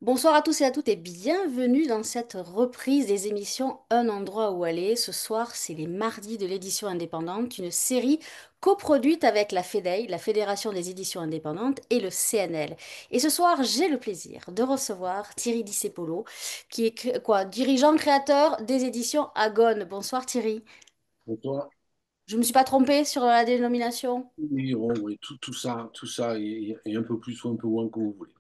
Bonsoir à tous et à toutes et bienvenue dans cette reprise des émissions Un endroit où aller. Ce soir, c'est les mardis de l'édition indépendante, une série coproduite avec la FEDEI, la Fédération des éditions indépendantes, et le CNL. Et ce soir, j'ai le plaisir de recevoir Thierry Discepolo, qui est dirigeant créateur des éditions Agone. Bonsoir Thierry. Pour toi, Je ne me suis pas trompée sur la dénomination? oui, oui, tout ça et un peu plus ou un peu moins que vous voulez.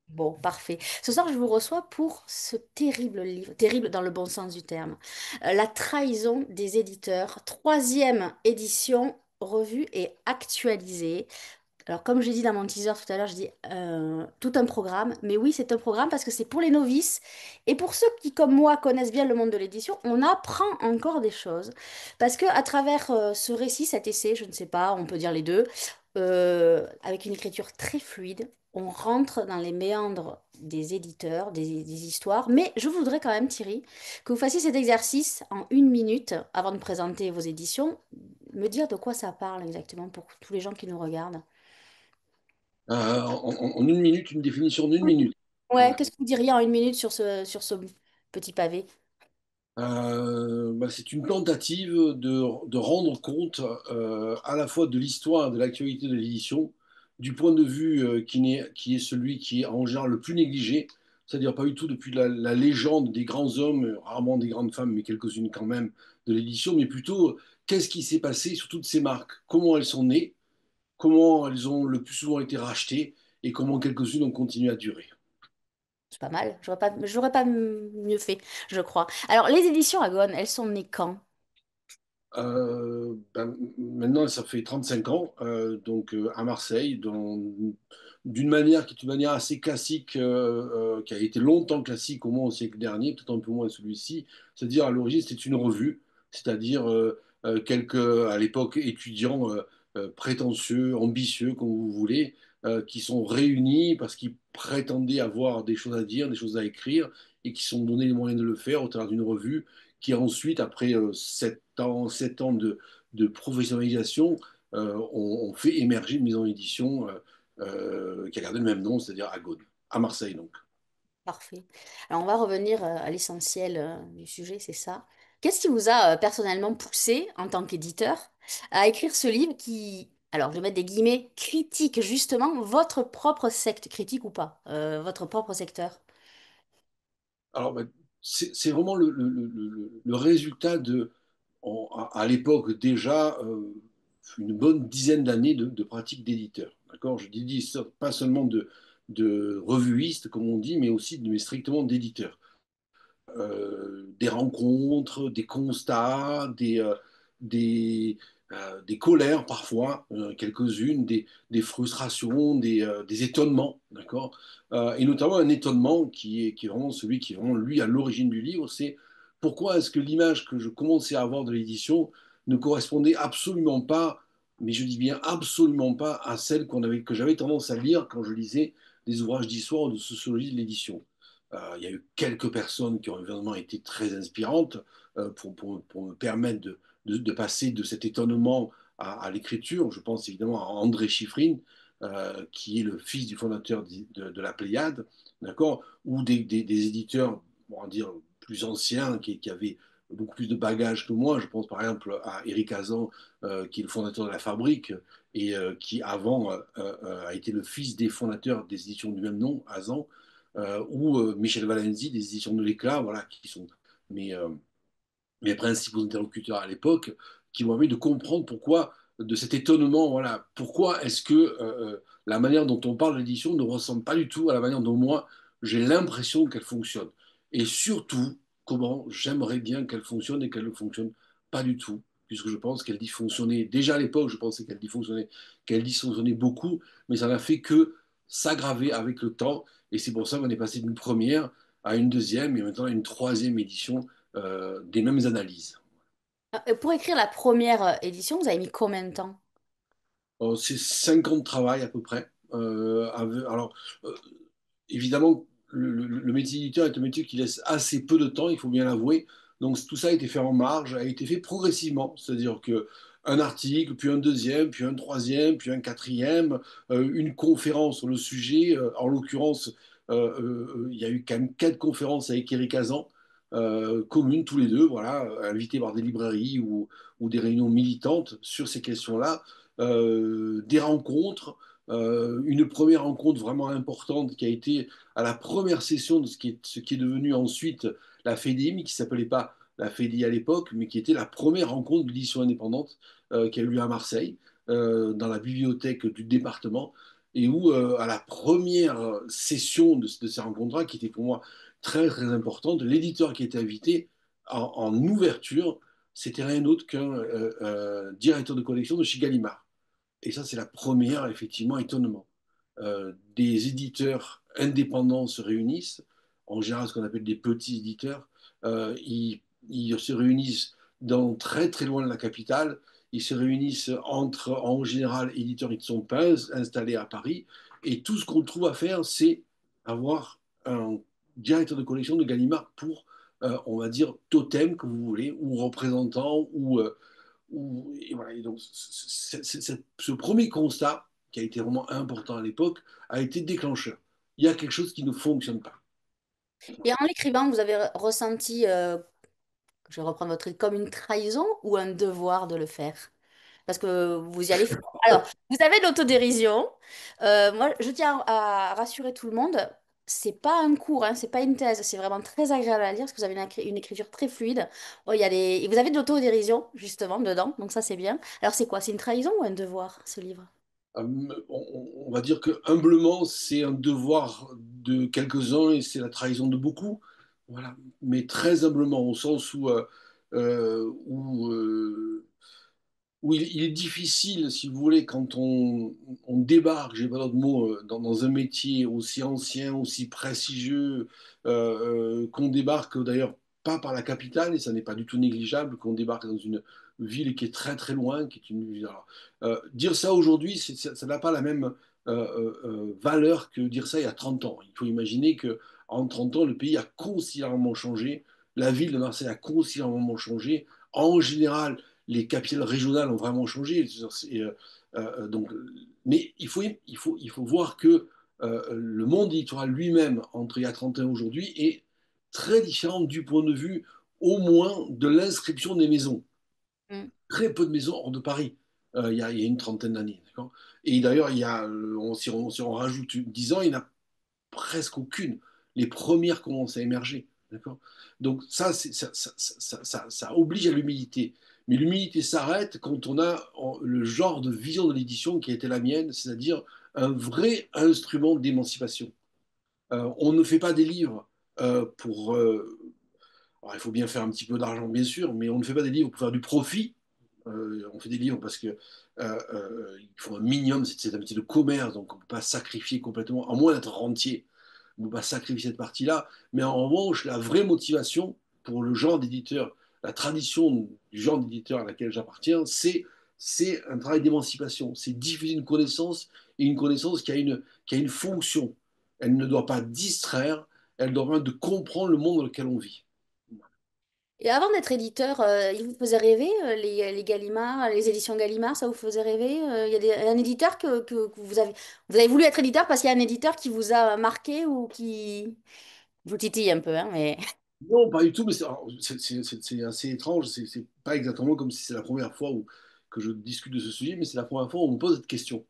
Bon, parfait. Ce soir, je vous reçois pour ce terrible livre, terrible dans le bon sens du terme, La trahison des éditeurs, troisième édition, revue et actualisée. Alors, comme j'ai dit dans mon teaser tout à l'heure, je dis tout un programme. Mais oui, c'est un programme parce que c'est pour les novices. Et pour ceux qui, comme moi, connaissent bien le monde de l'édition, on apprend encore des choses. Parce que à travers ce récit, cet essai, je ne sais pas, on peut dire les deux, avec une écriture très fluide, on rentre dans les méandres des éditeurs, des histoires. Mais je voudrais quand même, Thierry, que vous fassiez cet exercice en 1 minute avant de présenter vos éditions, me dire de quoi ça parle exactement pour tous les gens qui nous regardent. En 1 minute, une définition d'une minute. Ouais, Ouais. qu'est-ce que vous diriez en 1 minute sur ce petit pavé? C'est une tentative de rendre compte à la fois de l'histoire, de l'actualité de l'édition, du point de vue qui est celui qui est en général le plus négligé, c'est-à-dire pas du tout depuis la légende des grands hommes, rarement des grandes femmes, mais quelques-unes quand même de l'édition, mais plutôt qu'est-ce qui s'est passé sur toutes ces marques, comment elles sont nées, comment elles ont le plus souvent été rachetées et comment quelques-unes ont continué à durer. C'est pas mal, j'aurais pas mieux fait, je crois. Alors, les éditions Agone, elles sont nées quand? Maintenant, ça fait 35 ans, donc à Marseille, d'une manière qui est une manière assez classique, qui a été longtemps classique au moins au siècle dernier, peut-être un peu moins celui-ci. C'est-à-dire à l'origine, c'était une revue, c'est-à-dire quelques, à l'époque, étudiants prétentieux, ambitieux, comme vous voulez, qui sont réunis parce qu'ils prétendaient avoir des choses à dire, des choses à écrire, et qui se sont donné les moyens de le faire au travers d'une revue qui ensuite, après 7 ans de professionnalisation, ont fait émerger une maison d'édition qui a gardé le même nom, c'est-à-dire Agone, à Marseille donc. Parfait. Alors, on va revenir à l'essentiel du sujet, c'est ça. Qu'est-ce qui vous a personnellement poussé, en tant qu'éditeur, à écrire ce livre qui, alors je vais mettre des guillemets, critique justement votre propre secte, critique ou pas, votre propre secteur? Alors, c'est vraiment le résultat à l'époque déjà, une bonne dizaine d'années de pratique d'éditeur. D'accord? Je dis ça, pas seulement de revuiste, comme on dit, mais aussi mais strictement d'éditeur. Des rencontres, des constats, des colères parfois, quelques-unes, des frustrations, des étonnements, d'accord? Et notamment un étonnement qui est vraiment celui qui est vraiment lui à l'origine du livre, c'est pourquoi est-ce que l'image que je commençais à avoir de l'édition ne correspondait absolument pas, mais je dis bien absolument pas, à celle que j'avais tendance à lire quand je lisais des ouvrages d'histoire ou de sociologie de l'édition. Il y a eu quelques personnes qui ont évidemment été très inspirantes pour me permettre de passer de cet étonnement à l'écriture. Je pense évidemment à André Chiffrine, qui est le fils du fondateur de la Pléiade, d'accord, ou des éditeurs, on va dire, plus anciens, qui avaient beaucoup plus de bagages que moi. Je pense par exemple à Éric Azan, qui est le fondateur de la Fabrique, et qui avant a été le fils des fondateurs des éditions du même nom, Azan, ou Michel Valenzi des éditions de l'Éclat, voilà, qui sont mes, euh, mes principaux interlocuteurs à l'époque, qui m'ont permis de comprendre pourquoi, de cet étonnement, voilà, pourquoi est-ce que la manière dont on parle de l'édition ne ressemble pas du tout à la manière dont moi, j'ai l'impression qu'elle fonctionne. Et surtout, comment j'aimerais bien qu'elle fonctionne et qu'elle ne fonctionne pas du tout, puisque je pense qu'elle dysfonctionnait, déjà à l'époque, je pensais qu'elle dysfonctionnait beaucoup, mais ça n'a fait que s'aggraver avec le temps, et c'est pour ça qu'on est passé d'une première à une deuxième, et maintenant à une troisième édition des mêmes analyses. Pour écrire la première édition, vous avez mis combien de temps? C'est 5 ans de travail à peu près. Alors, euh, évidemment, le métier d'éditeur est un métier qui laisse assez peu de temps, il faut bien l'avouer. Donc tout ça a été fait en marge, a été fait progressivement. C'est-à-dire que un article, puis un deuxième, puis un troisième, puis un quatrième, une conférence sur le sujet. En l'occurrence, il y a eu quand même 4 conférences avec Eric Hazan, communes tous les deux, voilà, invités par des librairies ou des réunions militantes sur ces questions-là. Des rencontres, une première rencontre vraiment importante qui a été à la première session de ce qui est devenu ensuite la FEDIM, qui s'appelait pas la FEDI à l'époque, mais qui était la première rencontre d'édition indépendante qui a eu lieu à Marseille, dans la bibliothèque du département, et où, à la première session de ces rencontres-là, qui était pour moi très, très importante, l'éditeur qui était invité en ouverture, c'était rien d'autre qu'un directeur de collection de chez Gallimard. Et ça, c'est la première, effectivement, étonnement. Des éditeurs indépendants se réunissent, en général ce qu'on appelle des petits éditeurs. Ils se réunissent dans très très loin de la capitale. Ils se réunissent entre, en général, éditeurs qui ne sont pas installés à Paris. Et tout ce qu'on trouve à faire, c'est avoir un directeur de collection de Gallimard pour, on va dire, totem, que vous voulez, ou représentant, et voilà, et donc, ce premier constat, qui a été vraiment important à l'époque, a été déclencheur. Il y a quelque chose qui ne fonctionne pas. Et en l'écrivant, vous avez ressenti, je vais reprendre votre titre, comme une trahison ou un devoir de le faire? Parce que vous y allez fort. Alors, vous avez de l'autodérision. Moi, je tiens à rassurer tout le monde. C'est pas un cours, hein, c'est pas une thèse. C'est vraiment très agréable à lire parce que vous avez une écriture très fluide. Oh, il y a et vous avez de l'autodérision, justement, dedans. Donc ça, c'est bien. Alors, c'est quoi? C'est une trahison ou un devoir, ce livre? On va dire que humblement, c'est un devoir de quelques-uns et c'est la trahison de beaucoup. Voilà. Mais très humblement, au sens où, où où il est difficile, si vous voulez, quand on débarque, j'ai pas d'autre mot, dans un métier aussi ancien, aussi prestigieux, qu'on débarque d'ailleurs pas par la capitale, et ça n'est pas du tout négligeable, qu'on débarque dans une ville qui est très très loin, qui est une ville. Alors, dire ça aujourd'hui, ça n'a pas la même valeur que dire ça il y a 30 ans. Il faut imaginer que en 30 ans, le pays a considérablement changé, la ville de Marseille a considérablement changé. En général, les capitales régionales ont vraiment changé. Donc, mais il faut voir que le monde électoral lui-même, entre il y a 30 ans et aujourd'hui, est très différent du point de vue, au moins, de l'inscription des maisons. Mm. Très peu de maisons hors de Paris, il y a une trentaine d'années. D'accord. Et d'ailleurs, si on rajoute 10 ans, il n'y en a presque aucune. Les premières commencent à émerger. D'accord. Donc ça oblige à l'humilité. Mais l'humilité s'arrête quand on a le genre de vision de l'édition qui a été la mienne, c'est-à-dire un vrai instrument d'émancipation. On ne fait pas des livres pour... alors, il faut bien faire un petit peu d'argent, bien sûr, mais on ne fait pas des livres pour faire du profit. On fait des livres parce que il faut un minimum, c'est un métier de commerce, donc on ne peut pas sacrifier complètement, à moins d'être rentier, on ne peut pas sacrifier cette partie-là. Mais en revanche, la vraie motivation pour le genre d'éditeur, la tradition du genre d'éditeur à laquelle j'appartiens, c'est un travail d'émancipation. C'est diffuser une connaissance, et une connaissance qui a une fonction. Elle ne doit pas distraire, elle doit permettre de comprendre le monde dans lequel on vit. Et avant d'être éditeur, il vous faisait rêver, les Gallimard, les éditions Gallimard, ça vous faisait rêver? Il y a un éditeur que vous avez voulu être éditeur parce qu'il y a un éditeur qui vous a marqué ou qui vous titille un peu, hein, mais... Non, pas du tout, mais c'est assez étrange. C'est pas exactement comme si c'est la première fois que je discute de ce sujet, mais c'est la première fois où on me pose cette question.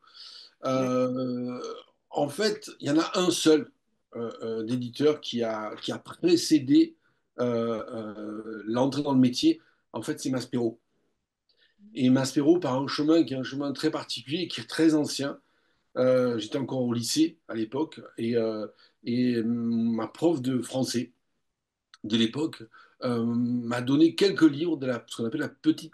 Euh, En fait, il y en a un seul d'éditeur qui a précédé l'entrée dans le métier. En fait, c'est Maspero. Et Maspero, par un chemin qui est un chemin très particulier, qui est très ancien. J'étais encore au lycée à l'époque, et ma prof de français de l'époque m'a donné quelques livres de ce qu'on appelle la petite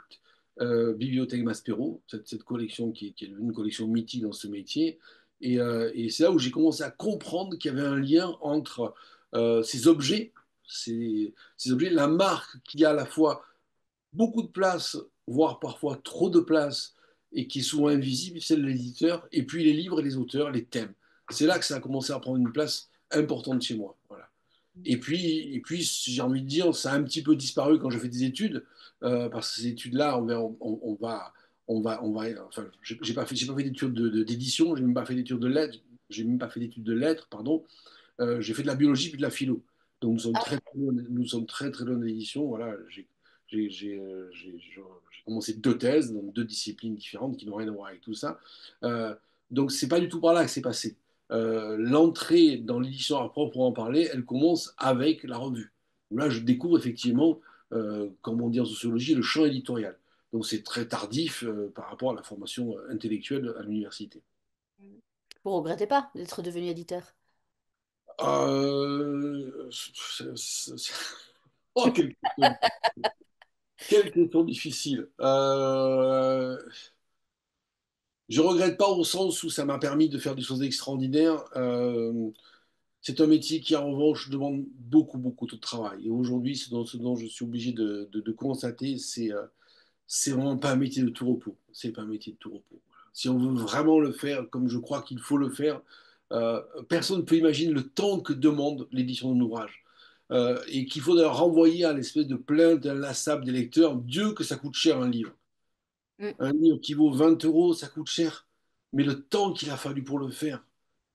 bibliothèque Maspero, cette collection qui est une collection mythique dans ce métier. Et c'est là où j'ai commencé à comprendre qu'il y avait un lien entre ces objets, ces objets, la marque qui a à la fois beaucoup de place, voire parfois trop de place, et qui est souvent invisible, celle de l'éditeur, et puis les livres et les auteurs, les thèmes. C'est là que ça a commencé à prendre une place importante chez moi. Voilà. Et puis, j'ai envie de dire, ça a un petit peu disparu quand j'ai fait des études, parce que ces études-là, enfin, j'ai pas fait d'études d'édition, j'ai même pas fait d'études de lettres, j'ai même pas fait d'études de lettres, pardon. J'ai fait de la biologie puis de la philo. Donc nous sommes très très loin de l'édition. Voilà, j'ai commencé deux thèses dans deux disciplines différentes qui n'ont rien à voir avec tout ça. Euh, donc c'est pas du tout par là que c'est passé. L'entrée dans l'édition à proprement parler, elle commence avec la revue. Où là, je découvre effectivement, comme on dit en sociologie, le champ éditorial. Donc c'est très tardif par rapport à la formation intellectuelle à l'université. Vous regrettez pas d'être devenu éditeur? Oh, quelle question difficile. Je regrette pas au sens où ça m'a permis de faire des choses extraordinaires. C'est un métier qui, en revanche, demande beaucoup, beaucoup de travail. Et aujourd'hui, ce dont je suis obligé de constater, c'est vraiment pas un métier de tout repos. C'est pas un métier de tout repos. Voilà. Si on veut vraiment le faire comme je crois qu'il faut le faire, personne ne peut imaginer le temps que demande l'édition d'un ouvrage. Et qu'il faut d'ailleurs renvoyer à l'espèce de plainte inlassable des lecteurs. Dieu que ça coûte cher un livre. Mm. Un livre qui vaut 20 euros, ça coûte cher. Mais le temps qu'il a fallu pour le faire,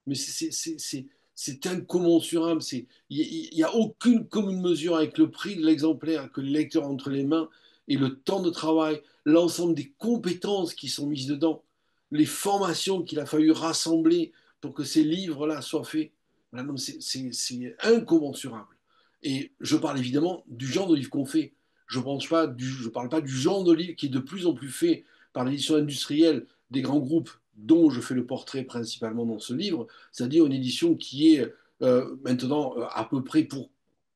mais c'est incommensurable. Il n'y a aucune commune mesure avec le prix de l'exemplaire que le lecteur a entre les mains et le temps de travail, l'ensemble des compétences qui sont mises dedans, les formations qu'il a fallu rassembler pour que ces livres-là soient faits. Voilà, non, c'est incommensurable. Et je parle évidemment du genre de livre qu'on fait. Je parle pas du genre de livre qui est de plus en plus fait par l'édition industrielle des grands groupes dont je fais le portrait principalement dans ce livre, c'est-à-dire une édition qui est maintenant à peu près pour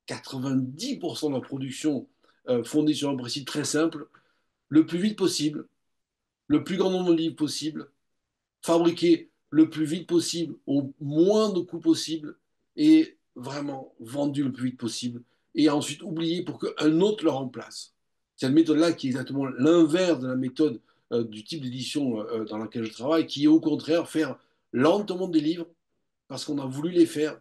90% de la production fondée sur un principe très simple, le plus vite possible, le plus grand nombre de livres possible, fabriquer le plus vite possible, au moins de coûts possible, et vraiment vendu le plus vite possible, et ensuite oublié pour qu'un autre le remplace. Cette méthode-là qui est exactement l'inverse de la méthode du type d'édition dans laquelle je travaille, qui est au contraire faire lentement des livres parce qu'on a voulu les faire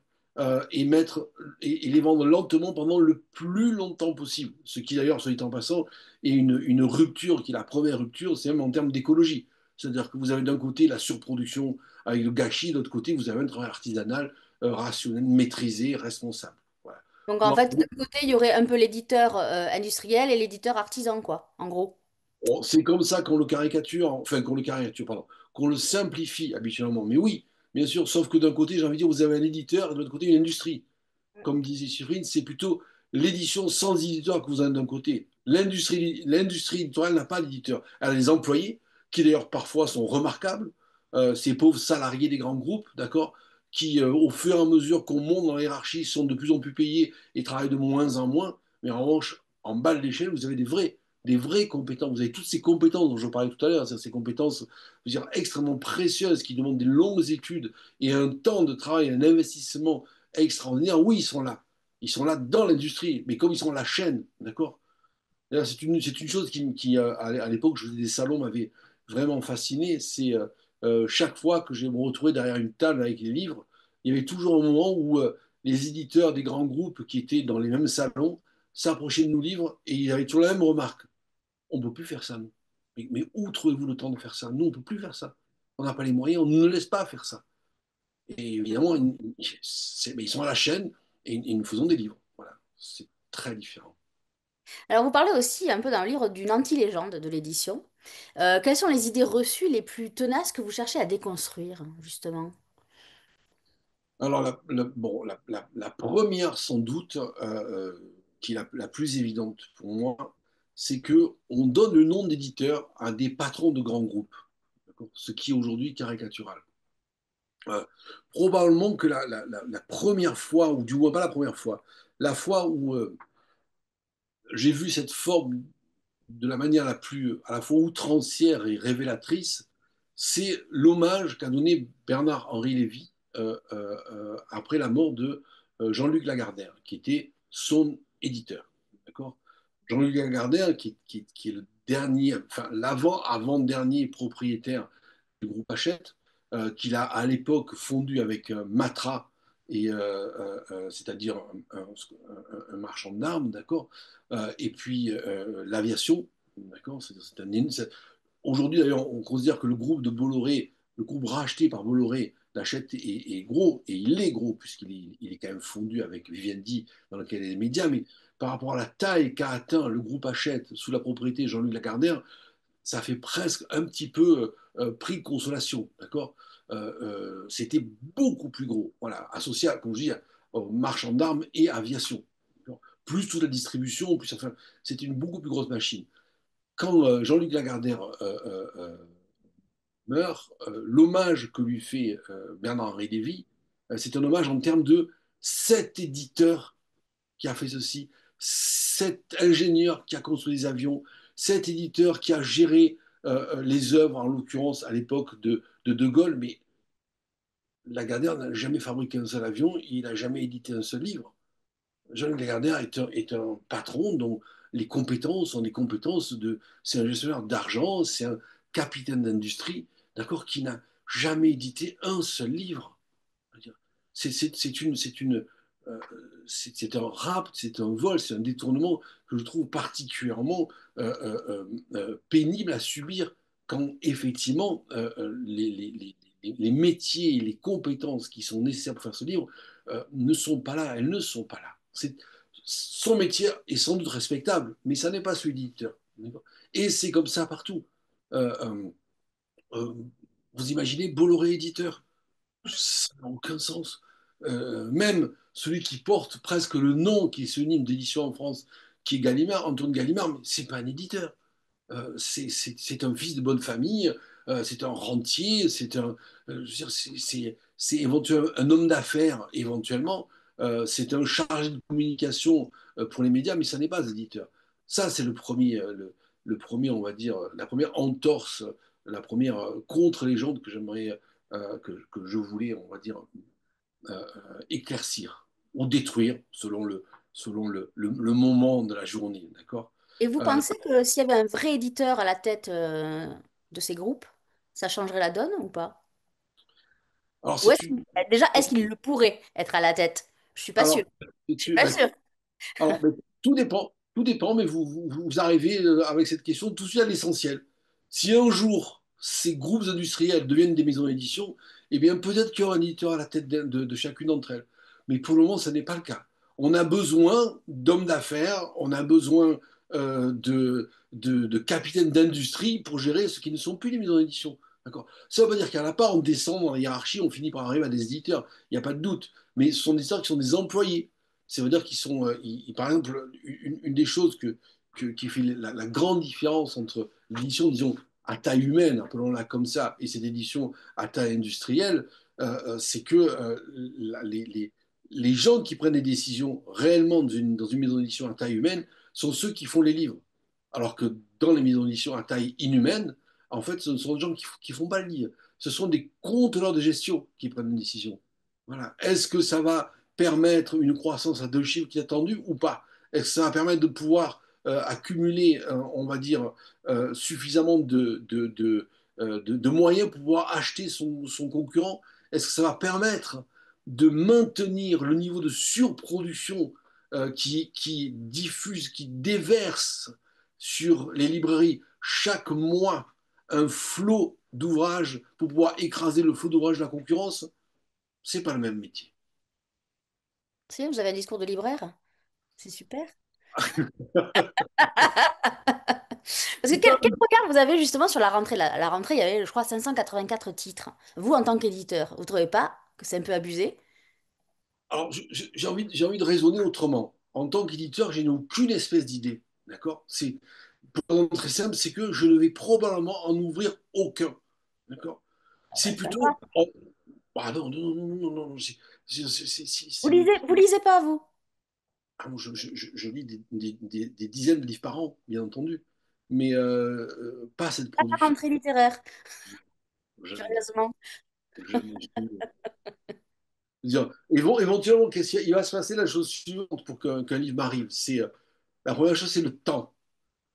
et les vendre lentement pendant le plus longtemps possible. Ce qui d'ailleurs, soit dit en passant, est une rupture qui est la première rupture, c'est même en termes d'écologie. C'est-à-dire que vous avez d'un côté la surproduction avec le gâchis, de l'autre côté, vous avez un travail artisanal, rationnel, maîtrisé, responsable. Voilà. Donc en Alors, fait, d'un côté, il y aurait un peu l'éditeur industriel et l'éditeur artisan, quoi, en gros. bon, c'est comme ça qu'on le caricature, enfin qu'on le caricature, pardon, qu'on le simplifie habituellement. Mais oui, bien sûr, sauf que d'un côté, j'ai envie de dire, vous avez un éditeur et de l'autre côté, une industrie. Comme disait Cyril, c'est plutôt l'édition sans éditeur que vous avez d'un côté. L'industrie éditoriale n'a pas d'éditeur. Elle a des employés, qui d'ailleurs parfois sont remarquables, ces pauvres salariés des grands groupes, d'accord, qui au fur et à mesure qu'on monte dans la hiérarchie sont de plus en plus payés et travaillent de moins en moins. Mais en revanche, en bas de l'échelle, vous avez des vrais compétences. Vous avez toutes ces compétences dont je parlais tout à l'heure, ces compétences je veux dire, extrêmement précieuses qui demandent des longues études et un temps de travail, un investissement extraordinaire. Oui, ils sont là. Ils sont là dans l'industrie, mais comme ils sont à la chaîne, d'accord. C'est une chose à l'époque, je faisais des salons, m'avait vraiment fasciné. C'est chaque fois que je me retrouvais derrière une table avec les livres, il y avait toujours un moment où les éditeurs des grands groupes qui étaient dans les mêmes salons s'approchaient de nos livres et ils avaient toujours la même remarque. On ne peut plus faire ça, nous. Mais où trouvez-vous le temps de faire ça? Nous, on ne peut plus faire ça. On n'a pas les moyens, on ne nous laisse pas faire ça. Et évidemment, mais ils sont à la chaîne et nous faisons des livres. Voilà, c'est très différent. Alors vous parlez aussi un peu dans le livre d'une anti-légende de l'édition. Quelles sont les idées reçues les plus tenaces que vous cherchez à déconstruire, justement? Alors, bon, la première, sans doute, qui est la plus évidente pour moi, c'est que on donne le nom d'éditeur à des patrons de grands groupes, d'accord, ce qui est aujourd'hui caricatural. Euh, Probablement que la première fois, ou du moins pas la première fois, la fois où j'ai vu cette forme de la manière la plus à la fois outrancière et révélatrice, c'est l'hommage qu'a donné Bernard-Henri Lévy après la mort de Jean-Luc Lagardère, qui était son éditeur. D'accord. Jean-Luc Lagardère, qui est le dernier, enfin l'avant-avant-dernier propriétaire du groupe Hachette, qu'il a à l'époque fondu avec Matra c'est-à-dire un marchand d'armes, d'accord, et puis l'aviation, d'accord. Aujourd'hui, d'ailleurs, on considère que le groupe de Bolloré, le groupe racheté par Bolloré, l'achète est gros, et il est gros, puisqu'il est quand même fondu avec Vivendi, dans lequel il y a les médias, mais par rapport à la taille qu'a atteint le groupe Hachette sous la propriété de Jean-Luc Lagardère, ça fait presque un petit peu prix de consolation, d'accord. C'était beaucoup plus gros, voilà, associé, comme je dis, aux marchands d'armes et aviation. Plus toute la distribution, plus, enfin, c'était une beaucoup plus grosse machine. Quand Jean-Luc Lagardère meurt, l'hommage que lui fait Bernard-Henri Lévy, c'est un hommage en termes de cet éditeur qui a fait ceci, cet ingénieur qui a construit les avions, cet éditeur qui a géré les œuvres, en l'occurrence à l'époque de Gaulle, mais Lagardère n'a jamais fabriqué un seul avion, il n'a jamais édité un seul livre. Jean-Luc Lagardère est un patron dont les compétences sont des compétences de... C'est un gestionnaire d'argent, c'est un capitaine d'industrie, d'accord, qui n'a jamais édité un seul livre. C'est c'est un rap, c'est un vol, c'est un détournement que je trouve particulièrement pénible à subir quand effectivement les métiers et les compétences qui sont nécessaires pour faire ce livre ne sont pas là, elles ne sont pas là. Son métier est sans doute respectable, mais ça n'est pas celui d'éditeur. Et c'est comme ça partout. Euh, euh, euh, vous imaginez Bolloré éditeur? Ça n'a aucun sens. Même celui qui porte presque le nom qui est synonyme d'édition en France, qui est Gallimard, Antoine Gallimard, mais c'est pas un éditeur. C'est un fils de bonne famille, c'est un rentier, je veux dire, c'est éventuellement un homme d'affaires, éventuellement, c'est un chargé de communication pour les médias, mais ça n'est pas éditeur. Ça, c'est le premier, on va dire, la première entorse, la première contre légende que j'aimerais, que je voulais, on va dire, éclaircir ou détruire selon le moment de la journée, d'accord? Et vous Euh, pensez que s'il y avait un vrai éditeur à la tête de ces groupes, ça changerait la donne ou pas? alors, Ou c'est est-ce une, déjà, est-ce qu'il le pourrait être à la tête? Je suis pas sûre. alors, Je suis pas bah, sûre. mais tout dépend, mais vous arrivez avec cette question tout de suite à l'essentiel. Si un jour ces groupes industriels deviennent des maisons d'édition, eh bien peut-être qu'il y aura un éditeur à la tête de chacune d'entre elles. Mais pour le moment, ce n'est pas le cas. On a besoin d'hommes d'affaires, on a besoin de capitaines d'industrie pour gérer ce qui ne sont plus les maisons d'édition. D'accord. Ça ne veut pas dire qu'à la part, on descend dans la hiérarchie, on finit par arriver à des éditeurs. Il n'y a pas de doute. Mais ce sont des éditeurs qui sont des employés. Ça veut dire qu'ils sont, par exemple, une des choses qui fait la grande différence entre l'édition, disons, à taille humaine, appelons-la comme ça, et cette édition à taille industrielle, c'est que les gens qui prennent des décisions réellement dans une maison d'édition à taille humaine sont ceux qui font les livres. Alors que dans les maisons d'édition à taille inhumaine, en fait, ce sont des gens qui font pas le livre. Ce sont des contrôleurs de gestion qui prennent une décision. Voilà. Est-ce que ça va permettre une croissance à 2 chiffres qui est attendue ou pas? Est-ce que ça va permettre de pouvoir accumuler, on va dire, suffisamment de moyens pour pouvoir acheter son concurrent? Est-ce que ça va permettre de maintenir le niveau de surproduction qui diffuse, qui déverse sur les librairies chaque mois un flot d'ouvrages pour pouvoir écraser le flot d'ouvrages de la concurrence? C'est pas le même métier. Si, vous avez un discours de libraire? C'est super. Parce que quel regard vous avez justement sur la rentrée? La rentrée, il y avait, je crois, 584 titres. Vous, en tant qu'éditeur, vous trouvez pas que c'est un peu abusé? Alors, j'ai envie de raisonner autrement. En tant qu'éditeur, je n'ai aucune espèce d'idée. D'accord. Très simple, c'est que je ne vais probablement en ouvrir aucun. D'accord. Ah bah, C'est sympa. plutôt. Ah non, non, non, non, non, non, non, Vous lisez pas, vous? ah, moi, je lis des dizaines de livres par an, bien entendu, mais pas cette Pas la production. rentrée littéraire, Jamais, curieusement. jamais, jamais. C'est-à-dire, éventuellement, il va se passer la chose suivante pour qu'un livre m'arrive. La première chose, c'est le temps.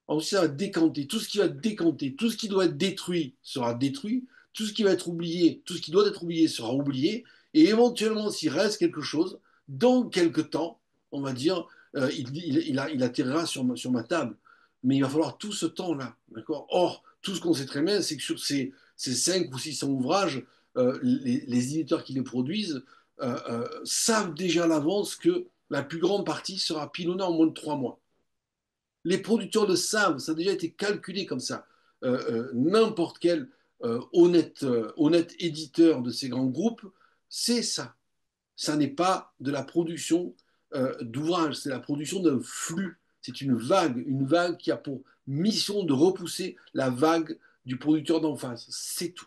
Ensuite, ça va décanter. Tout ce qui va décanter, tout ce qui doit être détruit sera détruit. Tout ce qui va être oublié, tout ce qui doit être oublié sera oublié. Et éventuellement, s'il reste quelque chose, dans quelque temps, on va dire, il atterrira sur ma table. Mais il va falloir tout ce temps-là, d'accord? Or, tout ce qu'on sait très bien, c'est que sur ces 5 ou 600 ouvrages, les éditeurs qui les produisent savent déjà à l'avance que la plus grande partie sera pilonnée en moins de 3 mois. Les producteurs le savent, ça a déjà été calculé comme ça. N'importe quel honnête éditeur de ces grands groupes, c'est ça. Ça n'est pas de la production d'ouvrages, c'est la production d'un flux. C'est une vague qui a pour mission de repousser la vague du producteur d'en face. C'est tout.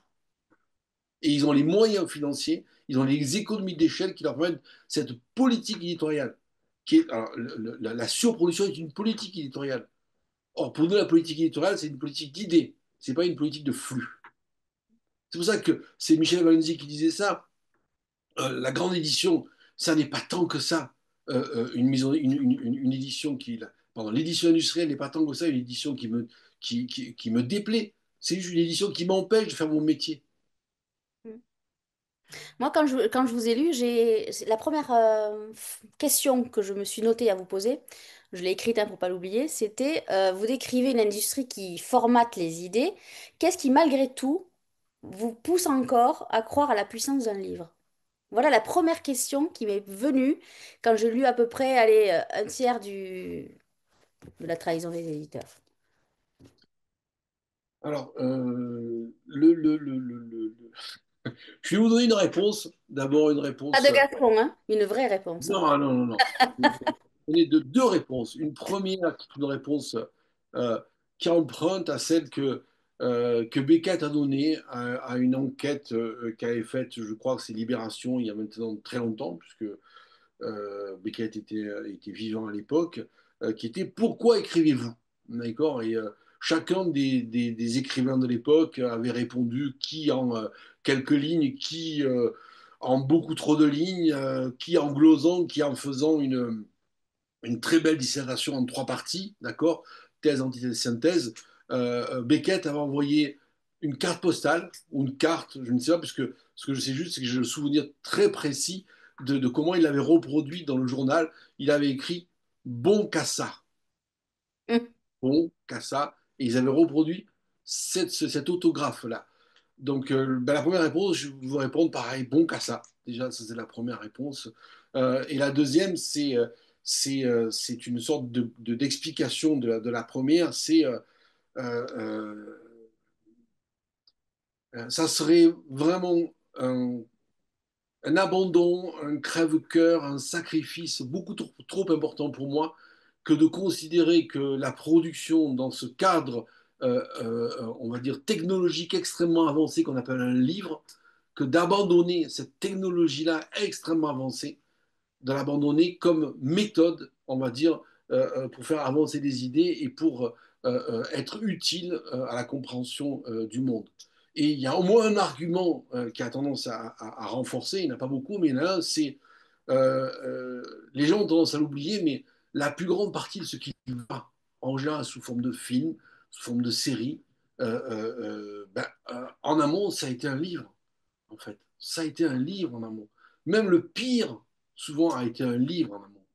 Et ils ont les moyens financiers, ils ont les économies d'échelle qui leur permettent cette politique éditoriale. Alors, la surproduction est une politique éditoriale. Or, pour nous, la politique éditoriale, c'est une politique d'idées, c'est pas une politique de flux. C'est pour ça que c'est Michel Valenzi qui disait ça. La grande édition, ça n'est pas tant que ça. Une, maison, une édition qui, pardon, l'édition industrielle n'est pas tant que ça une édition qui me déplaît. C'est juste une édition qui m'empêche de faire mon métier. Moi, quand je vous ai lu, la première question que je me suis notée à vous poser, je l'ai écrite hein, pour pas l'oublier, c'était vous décrivez une industrie qui formate les idées. Qu'est-ce qui, malgré tout, vous pousse encore à croire à la puissance d'un livre? Voilà la première question qui m'est venue quand j'ai lu à peu près allez, un tiers de la trahison des éditeurs. Alors, je vais vous donner une réponse. D'abord, une Pas réponse. de Gaston, hein? Une vraie réponse. Non, non, non, non. On est de deux réponses. Une première, qui est une réponse euh, qui emprunte à celle que Beckett a donnée à une enquête qu'avait faite, je crois que c'est Libération, il y a maintenant très longtemps, puisque Beckett était vivant à l'époque, qui était Pourquoi écrivez-vous? D'accord? Et chacun des écrivains de l'époque avait répondu qui en quelques lignes, qui en beaucoup trop de lignes, qui en glosant, qui en faisant une très belle dissertation en 3 parties, d'accord? Thèse, antithèse, synthèse. Beckett avait envoyé une carte postale ou une carte, je ne sais pas, puisque ce que je sais juste, c'est que j'ai le souvenir très précis de comment il l'avait reproduit dans le journal. Il avait écrit Bon Cassa, Hum. Bon Cassa, et ils avaient reproduit cet autographe-là. Donc, ben, la première réponse, je vais vous répondre pareil, bon Cassa. Déjà, ça c'est la première réponse. Et la deuxième, c'est une sorte d'explication de la première. Euh, Ça serait vraiment un, un abandon, un crève-cœur, un sacrifice beaucoup trop important pour moi que de considérer que la production dans ce cadre, on va dire, technologique extrêmement avancé qu'on appelle un livre, que d'abandonner cette technologie-là extrêmement avancée, de l'abandonner comme méthode, on va dire, pour faire avancer des idées et pour être utile à la compréhension du monde. Et il y a au moins un argument qui a tendance à renforcer, il n'y en a pas beaucoup, mais il y en a un, c'est les gens ont tendance à l'oublier, mais la plus grande partie de ce qui va, en général sous forme de film, sous forme de série, en amont, ça a été un livre, en fait. Ça a été un livre en amont. Même le pire, souvent, a été un livre en amont.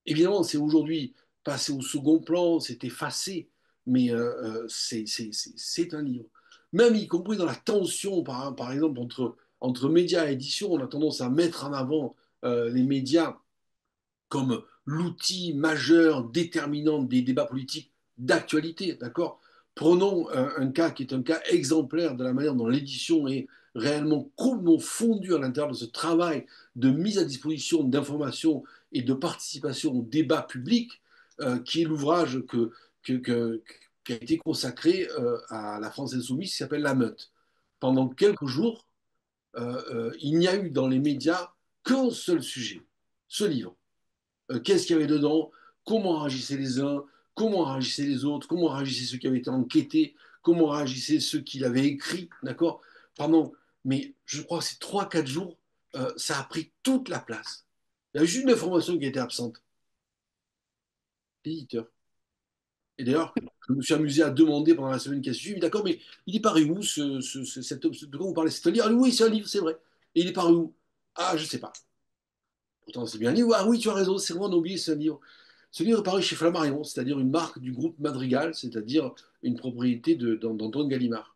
Évidemment, c'est aujourd'hui passé au second plan, c'est effacé, mais c'est un livre. Même y compris dans la tension, par exemple, entre médias et édition, on a tendance à mettre en avant les médias comme l'outil majeur déterminant des débats politiques d'actualité, d'accord? Prenons un cas qui est un cas exemplaire de la manière dont l'édition est réellement complètement fondue à l'intérieur de ce travail de mise à disposition d'informations et de participation au débat public, qui est l'ouvrage que, que- qui a été consacré à la France insoumise, qui s'appelle La Meute. Pendant quelques jours, il n'y a eu dans les médias qu'un seul sujet, ce livre. Qu'est-ce qu'il y avait dedans, comment réagissaient les uns, comment réagissaient les autres, comment réagissaient ceux qui avaient été enquêtés, comment réagissaient ceux qui l'avaient écrit, d'accord? Pardon, mais je crois que ces 3, 4 jours, ça a pris toute la place. Il y a juste une information qui était absente, l'éditeur. Et d'ailleurs, je me suis amusé à demander pendant la semaine qui a suivi, d'accord, mais il est paru où de quoi vous parlez? C'est un livre, oui, c'est un livre, c'est vrai. Et il est paru où? Ah, je sais pas. Pourtant, c'est bien un livre. Ah oui, tu as raison, c'est vraiment on a oublié ce livre. Ce livre est paru chez Flammarion, c'est-à-dire une marque du groupe Madrigal, c'est-à-dire une propriété d'Antoine Gallimard.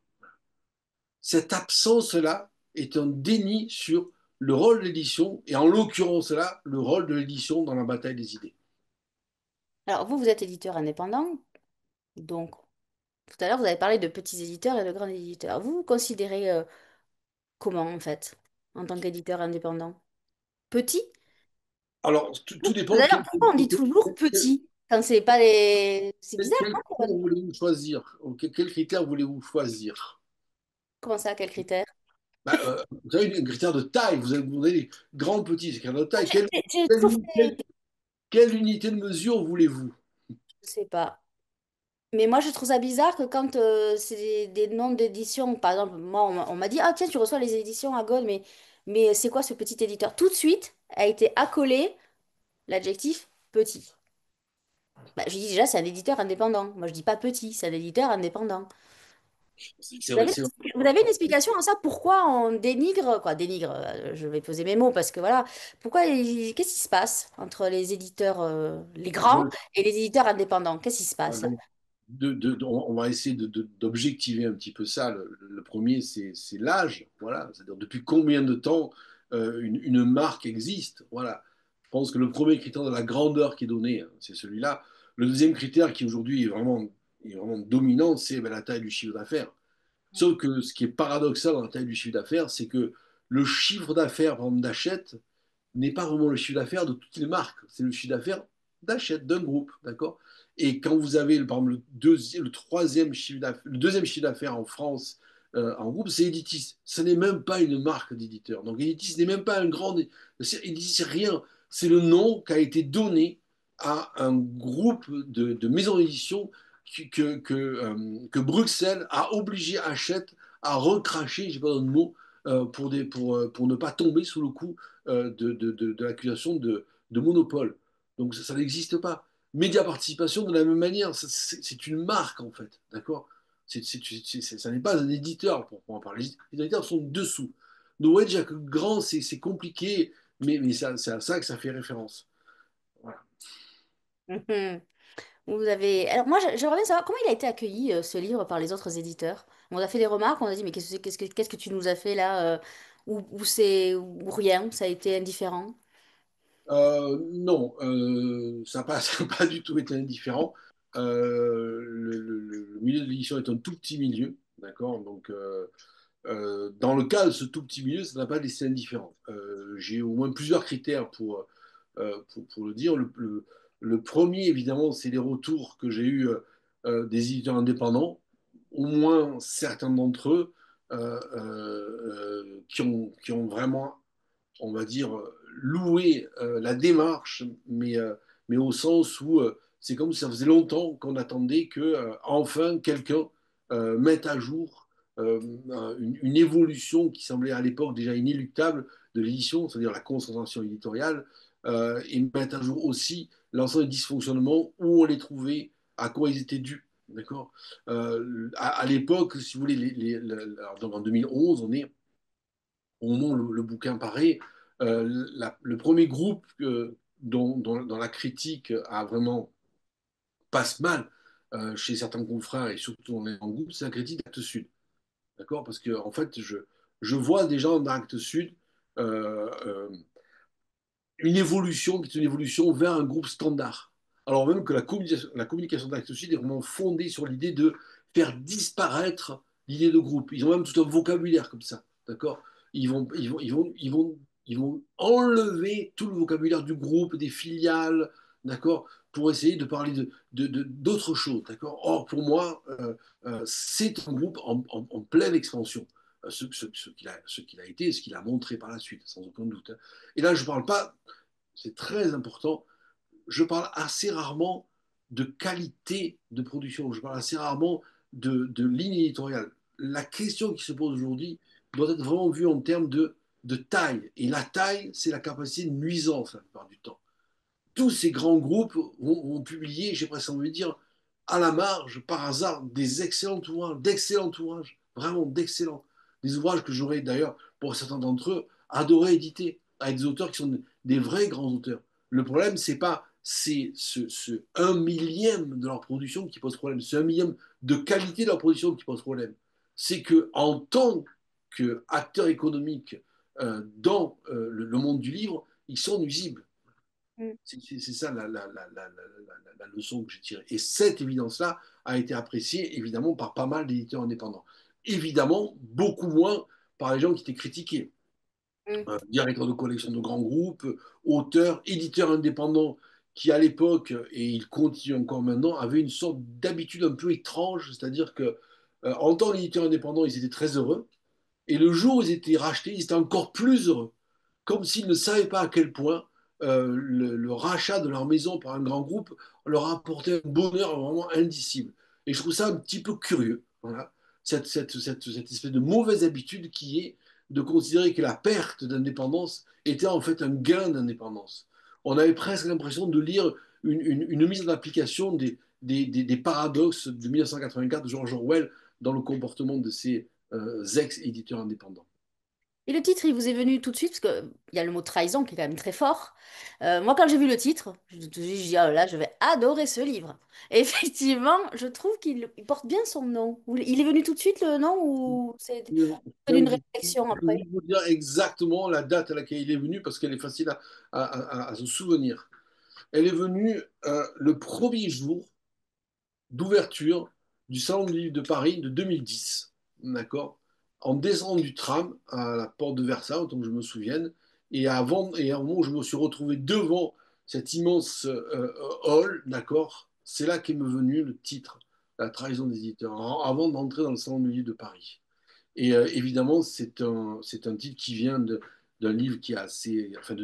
Cette absence-là est un déni sur le rôle de l'édition, et en l'occurrence là, le rôle de l'édition dans la bataille des idées. Alors, vous êtes éditeur indépendant, donc tout à l'heure, vous avez parlé de petits éditeurs et de grands éditeurs. Vous vous considérez comment, en fait, en tant qu'éditeur indépendant? Petit? Alors, tout dépend D'ailleurs, pourquoi on dit toujours petit quand c'est pas les... C'est bizarre, quel non? critère voulez-vous choisir? Quel critère voulez-vous choisir? Comment ça, quel critère? Bah, vous avez un critère de taille, vous avez des grands, petits, c'est un critère de taille. J'ai Quelle toujours unité, fait... quelle unité de mesure voulez-vous? Je sais pas. Mais moi, je trouve ça bizarre que quand c'est des noms d'édition, par exemple, moi, on m'a dit, ah tiens, tu reçois les éditions à Gaulle, mais c'est quoi ce petit éditeur? Tout de suite a été accolé l'adjectif petit. Bah, je dis déjà, c'est un éditeur indépendant. Moi, je dis pas petit, c'est un éditeur indépendant. C'est Vous vrai, avez, c'est vrai. vous avez une explication à ça? Pourquoi on dénigre, quoi, dénigre, je vais poser mes mots parce que voilà, qu'est-ce qui se passe entre les éditeurs, les grands et les éditeurs indépendants? Qu'est-ce qui se passe? On va essayer d'objectiver un petit peu ça. Le premier, c'est l'âge. Voilà. C'est-à-dire depuis combien de temps une marque existe. Voilà. Je pense que le premier critère de la grandeur qui est donné, hein, c'est celui-là. Le deuxième critère qui aujourd'hui est vraiment dominant, c'est ben, la taille du chiffre d'affaires. Sauf que ce qui est paradoxal dans la taille du chiffre d'affaires, c'est que le chiffre d'affaires, par exemple, d'Hachette, n'est pas vraiment le chiffre d'affaires de toutes les marques. C'est le chiffre d'affaires d'Hachette, d'un groupe, d'accord? Et quand vous avez, par exemple, le troisième chiffre d'affaires, le deuxième chiffre d'affaires en France, en groupe, c'est Editis. Ce n'est même pas une marque d'éditeur. Donc Editis n'est même pas un grand... Editis, c'est rien. C'est le nom qui a été donné à un groupe de maisons d'édition que Bruxelles a obligé Hachette à recracher, je n'ai pas d'autre mot, pour ne pas tomber sous le coup de l'accusation de monopole. Donc ça n'existe pas. Média participation, de la même manière, c'est une marque en fait, d'accord. Ça n'est pas un éditeur pour en parler. Les éditeurs sont dessous. Donc ouais, déjà que grand, c'est compliqué, mais c'est à ça que ça fait référence. Voilà. Mhm. Vous avez... Alors moi, j'aimerais bien savoir comment il a été accueilli, ce livre, par les autres éditeurs. On a fait des remarques, on a dit, mais qu'est-ce que tu nous as fait là ou rien, ça a été indifférent. Non, ça n'a pas du tout été indifférent. Le milieu de l'édition est un tout petit milieu, d'accord? Donc, dans le cas de ce tout petit milieu, ça n'a pas laissé indifférent. J'ai au moins plusieurs critères pour le dire. Le premier, évidemment, c'est les retours que j'ai eus des éditeurs indépendants, au moins certains d'entre eux qui ont vraiment, on va dire, louer la démarche, mais au sens où c'est comme si ça faisait longtemps qu'on attendait que enfin quelqu'un mette à jour une évolution qui semblait à l'époque déjà inéluctable de l'édition, c'est-à-dire la concentration éditoriale, et mettre à jour aussi l'ensemble des dysfonctionnements, où on les trouvait, à quoi ils étaient dus. D'accord. À l'époque, si vous voulez, alors, donc en 2011, on est au moment où le bouquin paraît, le premier groupe dont la critique a vraiment passe mal chez certains confrères et surtout dans les grands groupes, c'est la critique d'Actes Sud. D'accord. Parce que, en fait, je vois des gens d'Actes Sud euh, euh, une évolution qui est une évolution vers un groupe standard. Alors même que la communication d'Actes Sud est vraiment fondée sur l'idée de faire disparaître l'idée de groupe. Ils ont même tout un vocabulaire comme ça, d'accord. Ils vont enlever tout le vocabulaire du groupe, des filiales, d'accord, pour essayer de parler d'autres choses, d'accord. Or, pour moi, c'est un groupe en pleine expansion. Ce qu'il a été et ce qu'il a montré par la suite, sans aucun doute, hein. Et là, je ne parle pas, c'est très important, je parle assez rarement de qualité de production, je parle assez rarement de ligne éditoriale. La question qui se pose aujourd'hui doit être vraiment vue en termes de taille. Et la taille, c'est la capacité de nuisance la plupart du temps. Tous ces grands groupes vont publier, j'ai presque envie de dire, à la marge, par hasard, des d'excellents ouvrages, vraiment d'excellents. Des ouvrages que j'aurais d'ailleurs, pour certains d'entre eux, adoré éditer. avec des auteurs qui sont des vrais grands auteurs. Le problème, c'est pas c'est ce 1 millième de leur production qui pose problème, c'est 1 millième de qualité de leur production qui pose problème. C'est que en tant qu'acteurs économiques dans le monde du livre, ils sont nuisibles. Mm. C'est ça la leçon que j'ai tirée. Et cette évidence-là a été appréciée évidemment par pas mal d'éditeurs indépendants. Évidemment, beaucoup moins par les gens qui étaient critiqués. Mm. Directeur de collection de grands groupes, auteur, éditeur indépendant qui à l'époque, et il continue encore maintenant, avait une sorte d'habitude un peu étrange, c'est-à-dire que en tant qu'éditeur indépendant, ils étaient très heureux, et le jour où ils étaient rachetés, ils étaient encore plus heureux, comme s'ils ne savaient pas à quel point le rachat de leur maison par un grand groupe leur a apporté un bonheur vraiment indicible. Et je trouve ça un petit peu curieux, voilà, cette espèce de mauvaise habitude qui est de considérer que la perte d'indépendance était en fait un gain d'indépendance. On avait presque l'impression de lire une mise en application des paradoxes de 1984 de George Orwell dans le comportement de ces ex-éditeurs indépendants. Et le titre, il vous est venu tout de suite, parce qu'il y a le mot trahison qui est quand même très fort. Moi, quand j'ai vu le titre, je me suis dit, ah, là, je vais adorer ce livre. Et effectivement, je trouve qu'il porte bien son nom. Il est venu tout de suite, le nom, ou c'est une Je réflexion peux après? vous dire exactement la date à laquelle il est venu parce qu'elle est facile à se souvenir. Elle est venue le premier jour d'ouverture du Salon du Livre de Paris de 2010. D'accord? En descendant du tram à la porte de Versailles, autant que je me souvienne, et à un moment où je me suis retrouvé devant cet immense hall, d'accord? C'est là qu'est me venu le titre, La trahison des éditeurs, avant d'entrer dans le Salon du Livre de Paris. Et évidemment, c'est un titre qui vient d'un livre qui est assez, enfin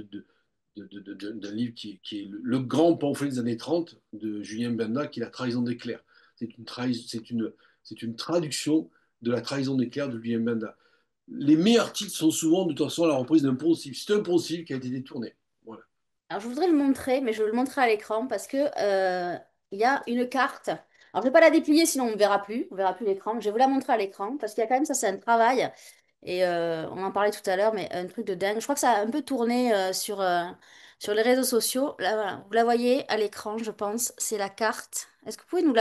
d'un livre qui est le grand pamphlet des années 30 de Julien Benda, qui est La trahison des clercs. C'est une traduction de La trahison des clercs de Julien Benda. Les meilleurs titres sont souvent de toute façon la reprise d'un poncif. C'est un poncif qui a été détourné. Voilà. Alors, je voudrais le montrer, mais je vais le montrer à l'écran parce que il y a une carte. Alors, je ne vais pas la déplier, sinon on verra plus l'écran. Je vais vous la montrer à l'écran parce qu'il y a quand même, ça, c'est un travail. Et on en parlait tout à l'heure, mais un truc de dingue. Je crois que ça a un peu tourné sur les réseaux sociaux. Là, voilà. Vous la voyez à l'écran, je pense. C'est la carte. Est-ce que vous pouvez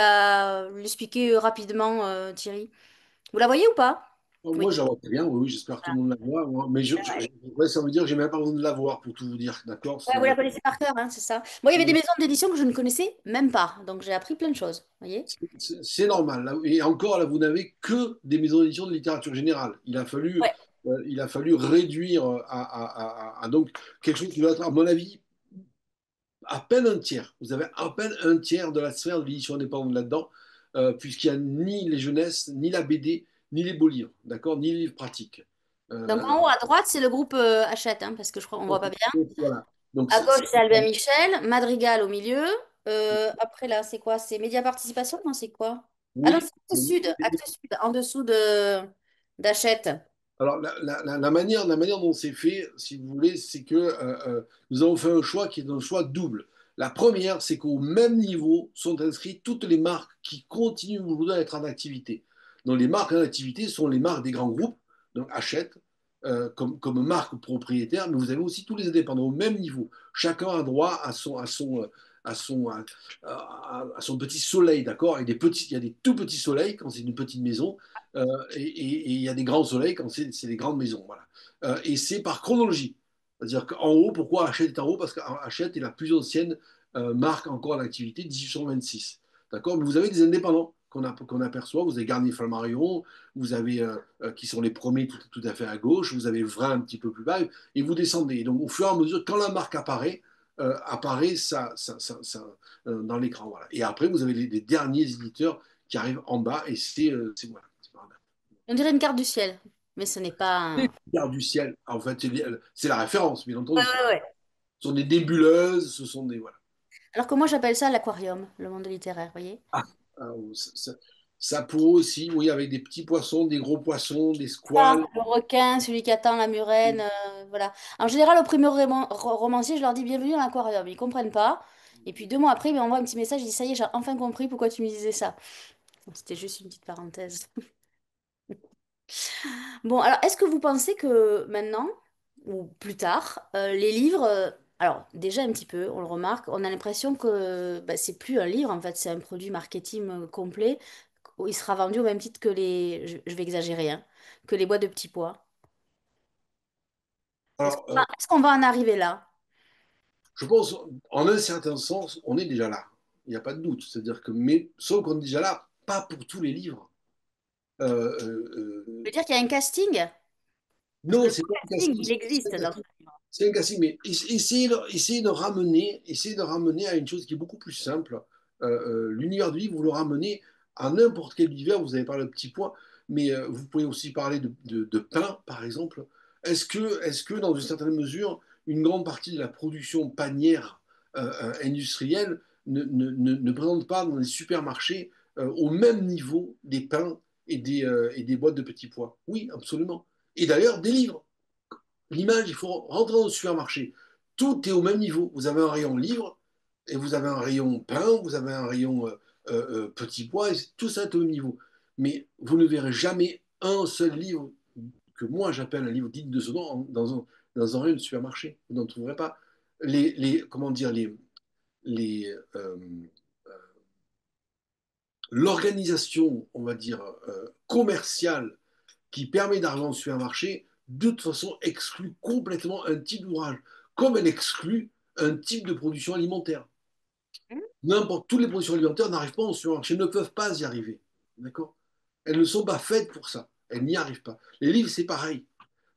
l'expliquer rapidement, Thierry? Vous la voyez ou pas? Oui. Moi, j'en vois très bien, oui, oui, j'espère que tout le monde la voit. Mais ouais, ça veut dire que j'ai même pas besoin de la voir pour tout vous dire, d'accord? Ouais, vous la connaissez par cœur, hein, c'est ça. Moi, il y avait des maisons d'édition que je ne connaissais même pas. Donc, j'ai appris plein de choses. Vous voyez? C'est normal. Là. Et encore, là, vous n'avez que des maisons d'édition de littérature générale. Ouais. Il a fallu réduire donc quelque chose qui va être, à mon avis, à peine un tiers. Vous avez à peine un tiers de la sphère de l'édition indépendante là-dedans, puisqu'il n'y a ni les jeunesses, ni la BD, ni les beaux livres, d'accord, ni les livres pratiques. Donc, Euh, en haut à droite, c'est le groupe Hachette, hein, parce que je crois qu'on voit pas bien. voilà. Donc, À gauche, c'est Albin Michel. Madrigal au milieu. Après, là, c'est quoi? C'est Média Participation? Non, c'est quoi? Ah non, oui. c'est Actes Sud. Actes Sud, en dessous de d'Hachette. Alors, la manière dont c'est fait, si vous voulez, c'est que nous avons fait un choix qui est un choix double. La première, c'est qu'au même niveau sont inscrites toutes les marques qui continuent aujourd'hui à être en activité. Donc, les marques en activité sont les marques des grands groupes, donc Hachette, comme marque propriétaire, mais vous avez aussi tous les indépendants au même niveau. Chacun a droit à son, à son petit soleil, d'accord? Il y a des tout petits soleils quand c'est une petite maison, et il y a des grands soleils quand c'est des grandes maisons. Voilà. Et c'est par chronologie. C'est-à-dire qu'en haut, pourquoi Hachette est en haut? Parce qu'Hachette est la plus ancienne marque encore en activité, 1826. D'accord? Mais vous avez des indépendants qu'on aperçoit. Vous avez Garnier Flammarion, vous avez qui sont les premiers tout à fait à gauche, vous avez Vrin un petit peu plus bas, et vous descendez. Et donc, au fur et à mesure, quand la marque apparaît dans l'écran. Voilà. Et après, vous avez les derniers éditeurs qui arrivent en bas, et voilà. On dirait une carte du ciel, mais ce n'est pas Les un... Gardes du ciel, en fait, c'est la référence, bien Ouais, entendu. Ce ouais, ouais. sont des débuleuses, ce sont des. Voilà. Alors que moi, j'appelle ça l'aquarium, le monde littéraire, vous voyez? Ah, ah, ça pourrait aussi, oui, avec des petits poissons, des gros poissons, des Ça, squales. le requin, celui qui attend la murène, voilà. En général, au premier romancier, je leur dis bienvenue dans l'aquarium. Ils comprennent pas. Et puis 2 mois après, ils m'envoient un petit message, ils disent ça y est, j'ai enfin compris pourquoi tu me disais ça. Bon, c'était juste une petite parenthèse. Bon, alors, est-ce que vous pensez que maintenant, ou plus tard, les livres, alors déjà un petit peu, on le remarque, on a l'impression que bah, c'est plus un livre, en fait, c'est un produit marketing complet. Il sera vendu au même titre que je vais exagérer, hein, que les boîtes de petits pois. Alors, Est-ce qu'on va en arriver là? je pense, en un certain sens, on est déjà là. Il n'y a pas de doute. C'est-à-dire que, mais sauf qu'on est déjà là, pas pour tous les livres. Euh, Je veux dire qu'il y a un casting? Parce que non, le c'est pas un casting, casting. il existe dans ce livre. C'est un casting, mais essayez de ramener à une chose qui est beaucoup plus simple. L'univers du livre, vous le ramenez à n'importe quel univers. Vous avez parlé de petits pois, mais vous pouvez aussi parler de pain, par exemple. Est-ce que, dans une certaine mesure, une grande partie de la production panière industrielle ne présente pas dans les supermarchés au même niveau des pains et des boîtes de petits pois? Oui, absolument. Et d'ailleurs, des livres. L'image, il faut rentrer dans le supermarché. Tout est au même niveau. Vous avez un rayon livre, et vous avez un rayon pain, vous avez un rayon petits pois, et tout ça est au même niveau. Mais vous ne verrez jamais un seul livre que moi j'appelle un livre digne de ce nom dans un rayon de supermarché. Vous n'en trouverez pas. Comment dire, les, l'organisation, on va dire, commerciale qui permet d'arriver au supermarché, de toute façon, exclut complètement un type d'ouvrage, comme elle exclut un type de production alimentaire. N'importe, toutes les productions alimentaires n'arrivent pas au supermarché, ne peuvent pas y arriver. D'accord. Elles ne sont pas faites pour ça. Elles n'y arrivent pas. Les livres, c'est pareil.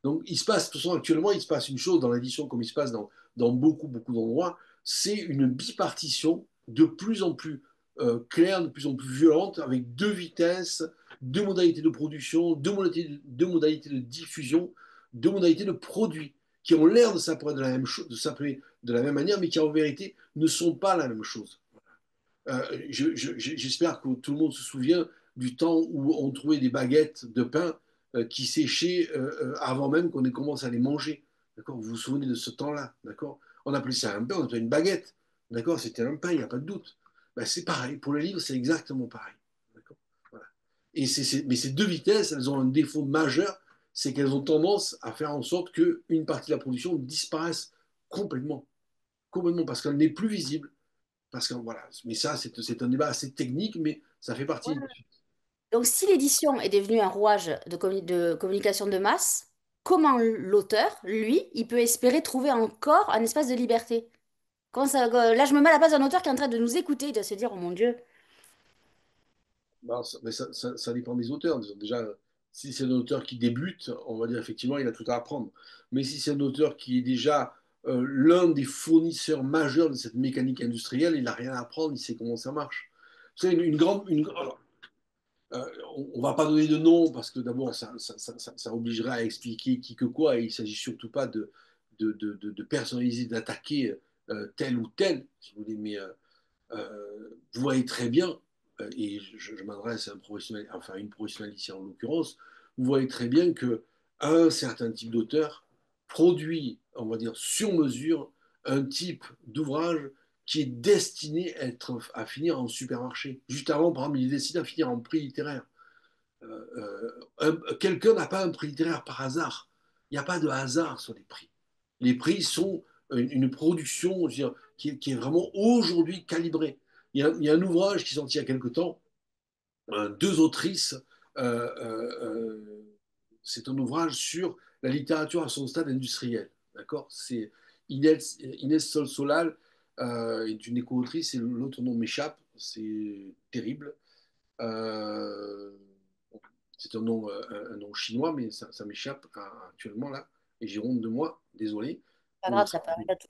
Donc, il se passe, de toute façon, actuellement, il se passe une chose dans l'édition, comme il se passe dans beaucoup, beaucoup d'endroits, c'est une bipartition de plus en plus claire, de plus en plus violente, avec deux vitesses, deux modalités de production, deux modalités de diffusion, deux modalités de produits, qui ont l'air de s'appeler de la même chose, de s'appeler de la même manière, mais qui en vérité ne sont pas la même chose. J'espère que tout le monde se souvient du temps où on trouvait des baguettes de pain qui séchaient avant même qu'on ait commencé à les manger. D'accord. Vous vous souvenez de ce temps-là, d'accord. On appelait ça un pain, on appelait une baguette. D'accord. C'était un pain, il n'y a pas de doute. Ben, c'est pareil. Pour les livres, c'est exactement pareil. D'accord. Voilà. Mais ces deux vitesses, elles ont un défaut majeur, c'est qu'elles ont tendance à faire en sorte qu'une partie de la production disparaisse complètement. Complètement, parce qu'elle n'est plus visible. Parce que voilà, mais ça, c'est un débat assez technique, mais ça fait Ouais. partie. Donc, si l'édition est devenue un rouage de communication de masse, comment l'auteur, lui, il peut espérer trouver encore un espace de liberté? Là, je me mets à la place d'un auteur qui est en train de nous écouter, de se dire, oh mon Dieu. Non, mais ça dépend des auteurs. Déjà, si c'est un auteur qui débute, on va dire effectivement, il a tout à apprendre. Mais si c'est un auteur qui est déjà l'un des fournisseurs majeurs de cette mécanique industrielle, il n'a rien à apprendre, il sait comment ça marche. C'est une grande. Alors, on ne va pas donner de nom parce que d'abord, ça obligerait à expliquer qui que quoi, et il ne s'agit surtout pas de personnaliser, d'attaquer tel ou tel, si vous voulez, mais vous voyez très bien, et je m'adresse à un professionnel, enfin une professionnelle ici en l'occurrence, vous voyez très bien que un certain type d'auteur produit, on va dire sur mesure, un type d'ouvrage qui est destiné à finir en supermarché. Juste avant, par exemple, il est destiné à finir en prix littéraire. Quelqu'un n'a pas un prix littéraire par hasard. Il n'y a pas de hasard sur les prix. Les prix sont une production, je veux dire, qui est vraiment aujourd'hui calibrée. Il y a un ouvrage qui est sorti il y a quelque temps, deux autrices. euh, euh, euh, c'est un ouvrage sur la littérature à son stade industriel. D'accord. C'est Inès Solsolal est une éco-autrice et l'autre nom m'échappe. C'est terrible. Euh, c'est un nom chinois, mais ça m'échappe actuellement là. Et j'ai honte de moi, désolé. Pas Donc, grave, ça peut arriver à tout.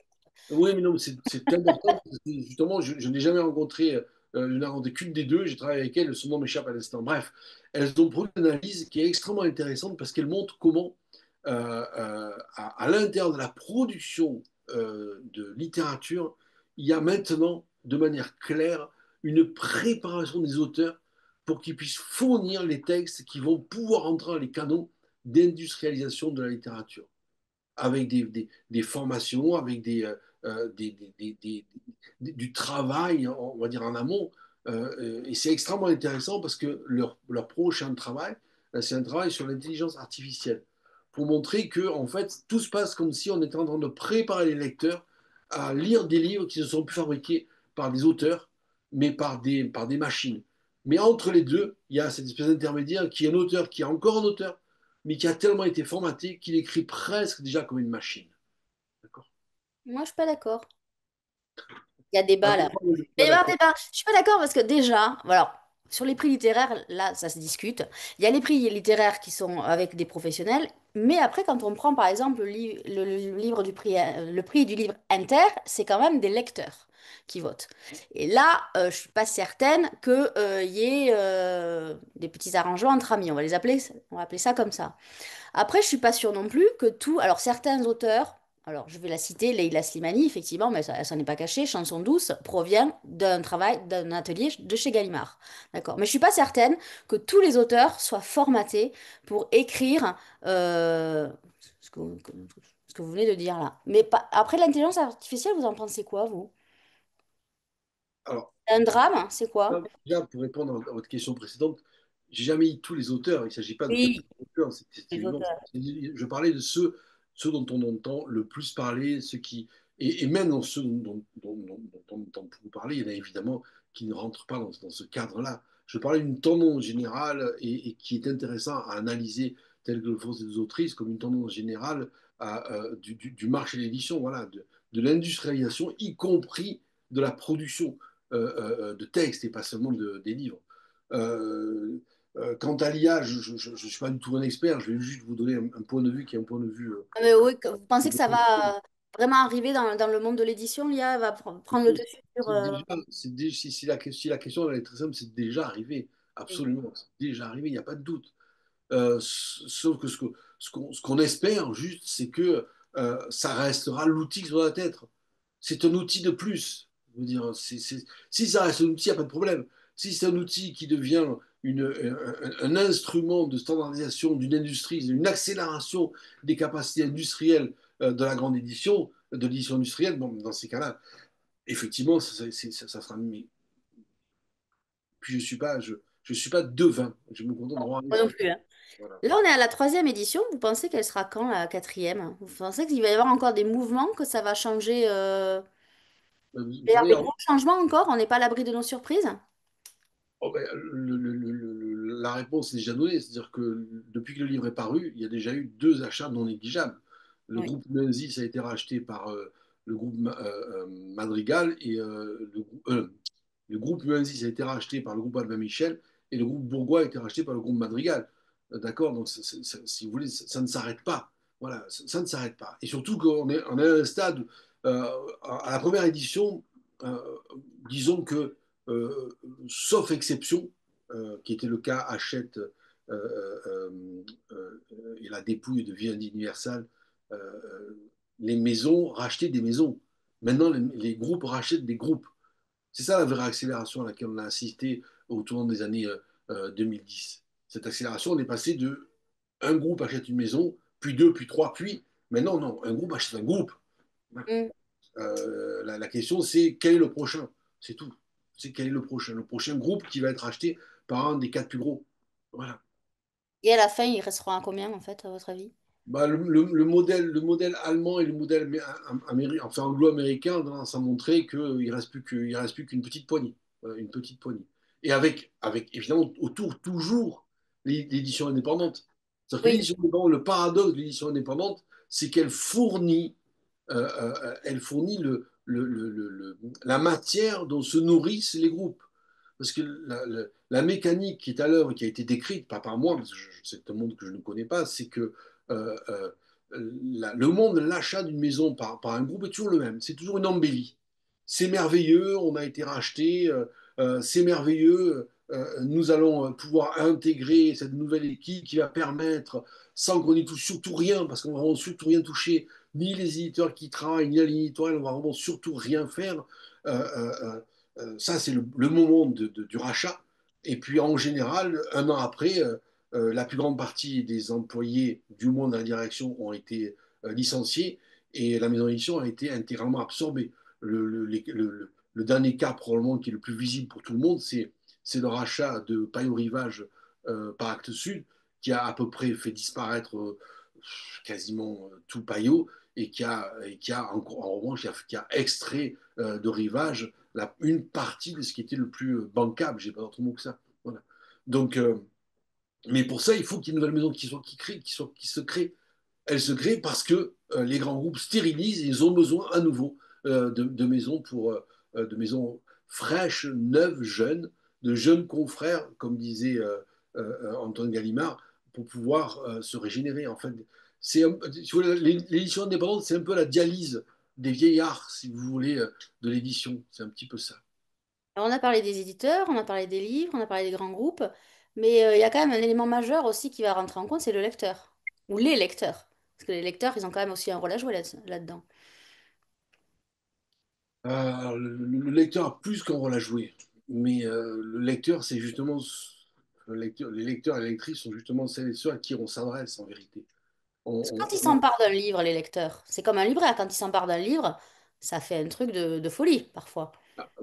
oui, mais non, c'est important. Parce que justement, je n'ai jamais rencontré, je n'ai rencontré qu'une des deux. J'ai travaillé avec elle, son nom m'échappe à l'instant. Bref, elles ont produit une analyse qui est extrêmement intéressante parce qu'elle montre comment, à l'intérieur de la production de littérature, il y a maintenant, de manière claire, une préparation des auteurs pour qu'ils puissent fournir les textes qui vont pouvoir entrer dans les canons d'industrialisation de la littérature avec des formations, avec du travail, on va dire en amont. Et c'est extrêmement intéressant parce que leur prochain travail, c'est un travail sur l'intelligence artificielle pour montrer que en fait, tout se passe comme si on était en train de préparer les lecteurs à lire des livres qui ne sont plus fabriqués par des auteurs, mais par des machines. Mais entre les deux, il y a cette espèce d'intermédiaire qui est un auteur, qui est encore un auteur, mais qui a tellement été formaté qu'il écrit presque déjà comme une machine. D'accord. Moi, je suis pas d'accord. Il y a débat là. Alors, moi, je ne suis Il va pas y avoir d'accord. débat. Je suis pas d'accord parce que déjà, voilà, sur les prix littéraires, là, ça se discute. Il y a les prix littéraires qui sont avec des professionnels, mais après, quand on prend par exemple le livre du prix, le prix du livre Inter, c'est quand même des lecteurs qui votent. Et là, je suis pas certaine que, y ait des petits arrangements entre amis. On va appeler ça comme ça. Après, je suis pas sûre non plus que tout. Alors, certains auteurs, alors je vais la citer, Leila Slimani, effectivement, mais ça n'est pas caché, Chanson douce provient d'un travail, d'un atelier de chez Gallimard. D'accord. Mais je suis pas certaine que tous les auteurs soient formatés pour écrire ce que, ce que vous venez de dire là. Mais après, l'intelligence artificielle, vous en pensez quoi, vous? Alors, Un drame, hein, c'est quoi? déjà, pour répondre à votre question précédente, j'ai jamais eu tous les auteurs. Il ne s'agit pas de quelques Oui, auteurs, c'est les évident. auteurs. Je parlais de ceux dont on entend le plus parler, et même dans ceux dont on entend beaucoup parler, il y en a évidemment qui ne rentrent pas dans ce cadre-là. Je parlais d'une tendance générale et qui est intéressant à analyser, tel que le font ces autrices, comme une tendance générale du marché de l'édition, voilà, de l'industrialisation, y compris de la production de textes et pas seulement des livres. Euh, Quant à l'IA, je ne suis pas du tout un expert, je vais juste vous donner un point de vue qui est un point de vue. Ah, mais oui, vous pensez que ça va vraiment arriver dans le monde de l'édition, l'IA va prendre le dessus sur... Si la question elle est très simple, c'est déjà arrivé, Oui. absolument, c'est déjà arrivé, il n'y a pas de doute. Sauf que ce qu'on espère juste, c'est que ça restera l'outil que ça doit être. C'est un outil de plus. Je veux dire, si ça reste un outil, il n'y a pas de problème. Si c'est un outil qui devient un instrument de standardisation d'une industrie, une accélération des capacités industrielles de la grande édition, de l'édition industrielle, bon, dans ces cas-là, effectivement, ça sera. Puis je suis pas devin. Je me contente de regarder Moi ce non qui. plus, hein. Voilà. Là, on est à la troisième édition. Vous pensez qu'elle sera quand, la quatrième? Vous pensez qu'il va y avoir encore des mouvements, que ça va changer Vous il va y avoir savez, des gros changements encore? On n'est pas à l'abri de nos surprises? oh, ben, la réponse est déjà donnée, c'est-à-dire que depuis que le livre est paru, il y a déjà eu deux achats non négligeables. Le Oui. groupe Menzies a été racheté par le groupe Madrigal et le groupe Menzies a été racheté par le groupe Albin Michel et le groupe Bourgois a été racheté par le groupe Madrigal. D'accord? Donc, si vous voulez, ça ne s'arrête pas. Voilà, ça ne s'arrête pas. Et surtout on est à un stade, euh, à la première édition, euh, disons que euh, sauf exception, qui était le cas Hachette et la dépouille de Vivendi Universal, les maisons rachetaient des maisons. Maintenant, les groupes rachètent des groupes. C'est ça la vraie accélération à laquelle on a assisté au tournant des années 2010. Cette accélération, on est passé de un groupe achète une maison, puis deux, puis trois, puis maintenant, non, un groupe achète un groupe. Mm. La question, c'est quel est le prochain? C'est tout. C'est quel est le prochain? Le prochain groupe qui va être acheté par un des quatre plus gros. Voilà. Et à la fin, ils resteront à combien, en fait, à votre avis? Bah, le modèle allemand et le modèle enfin, anglo-américain ont tendance à montrer qu'il ne reste plus qu'une petite poignée. Voilà, une petite poignée. Et avec évidemment autour toujours l'édition indépendante. C'est-à-dire que Oui. l'édition indépendante, le paradoxe de l'édition indépendante, c'est qu'elle fournit elle fournit la matière dont se nourrissent les groupes. Parce que la mécanique qui est à l'œuvre, qui a été décrite, pas par moi, parce que c'est un monde que je ne connais pas, c'est que euh, euh, le monde, l'achat d'une maison par un groupe est toujours le même. C'est toujours une embellie. C'est merveilleux, on a été racheté, c'est merveilleux, nous allons pouvoir intégrer cette nouvelle équipe qui va permettre, sans qu'on n'y touche surtout rien, parce qu'on ne va vraiment surtout rien toucher, ni les éditeurs qui travaillent, ni la ligne éditoriale, on va vraiment surtout rien faire. Ça, c'est le moment du rachat. Et puis, en général, un an après, la plus grande partie des employés, du moins dans la direction, ont été licenciés et la maison d'édition a été intégralement absorbée. Le dernier cas, probablement, qui est le plus visible pour tout le monde, c'est le rachat de Paille au Rivage par Actes Sud, qui a à peu près fait disparaître quasiment tout paillot et qui a en revanche qui a extrait de rivage une partie de ce qui était le plus bancable, j'ai pas d'autre mot que ça. Voilà. Donc, mais pour ça, il faut qu'il y ait une nouvelle maison qui se crée. Elle se crée parce que les grands groupes stérilisent et ils ont besoin à nouveau de maisons de maisons fraîches, neuves, jeunes, de jeunes confrères, comme disait Antoine Gallimard, pour pouvoir se régénérer. En fait, si vous voulez, l'édition indépendante, c'est un peu la dialyse des vieillards, si vous voulez, de l'édition. C'est un petit peu ça. Alors, on a parlé des éditeurs, on a parlé des livres, on a parlé des grands groupes, mais il y a quand même un élément majeur aussi qui va rentrer en compte, c'est le lecteur, ou les lecteurs. Parce que les lecteurs, ils ont quand même aussi un rôle à jouer là-dedans. Le lecteur a plus qu'un rôle à jouer, mais le lecteur, c'est justement les lecteurs et les lectrices sont justement celles et ceux à qui on s'adresse en vérité. Parce que quand ils On, on- s'emparent d'un livre, les lecteurs, c'est comme un libraire, quand il s'empare d'un livre, ça fait un truc de folie, parfois.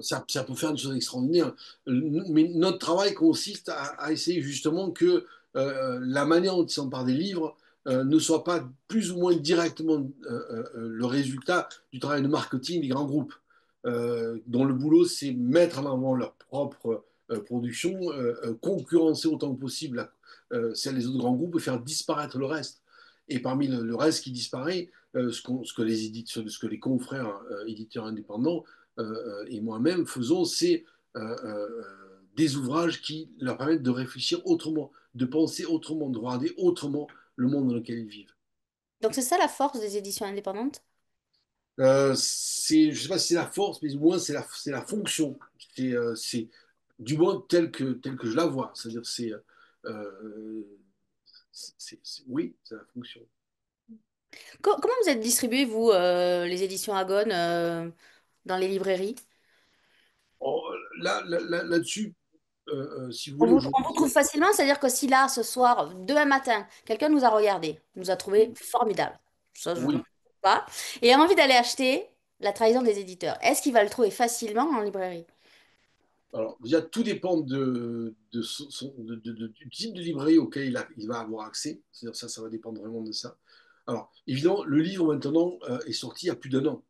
ça peut faire une chose extraordinaire, mais notre travail consiste à essayer justement que la manière dont ils s'emparent des livres ne soit pas plus ou moins directement le résultat du travail de marketing des grands groupes, dont le boulot c'est mettre en avant leur propre production, concurrencer autant que possible celle des autres grands groupes et faire disparaître le reste. Et parmi le reste qui disparaît, ce que les confrères éditeurs indépendants et moi-même faisons, c'est des ouvrages qui leur permettent de réfléchir autrement, de penser autrement, de regarder autrement le monde dans lequel ils vivent. Donc c'est ça la force des éditions indépendantes. Je ne sais pas si c'est la force, mais au moins c'est la fonction. C'est du moins tel que je la vois. C'est-à-dire, euh, oui, c'est la fonction. Comment vous êtes distribué, vous, les éditions Agone, dans les librairies? Oh, là-dessus, si vous On voulez, on vous aujourd'hui, trouve facilement, c'est-à-dire que si là, ce soir, demain matin, quelqu'un nous a regardé, nous a trouvé formidable, ça je ne oui. sais pas, et a envie d'aller acheter La trahison des éditeurs, est-ce qu'il va le trouver facilement en librairie? Alors, déjà, tout dépend du type de librairie auquel il va avoir accès. C'est-à-dire ça va dépendre vraiment de ça. Alors, évidemment, le livre maintenant est sorti il y a plus d'un an.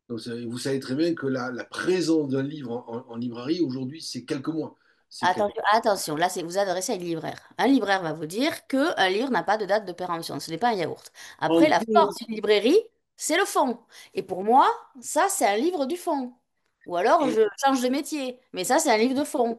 Donc, vous savez très bien que la présence d'un livre en librairie aujourd'hui, c'est quelques mois. C'est quelques... Attention, attention, là, c'est vous adressez à un libraire. Un libraire va vous dire qu'un livre n'a pas de date de péremption, ce n'est pas un yaourt. Après, En la théorie, force d'une librairie, c'est le fond. Et pour moi, ça, c'est un livre du fond. Ou alors, et, je change de métier, mais ça, c'est un livre de fond.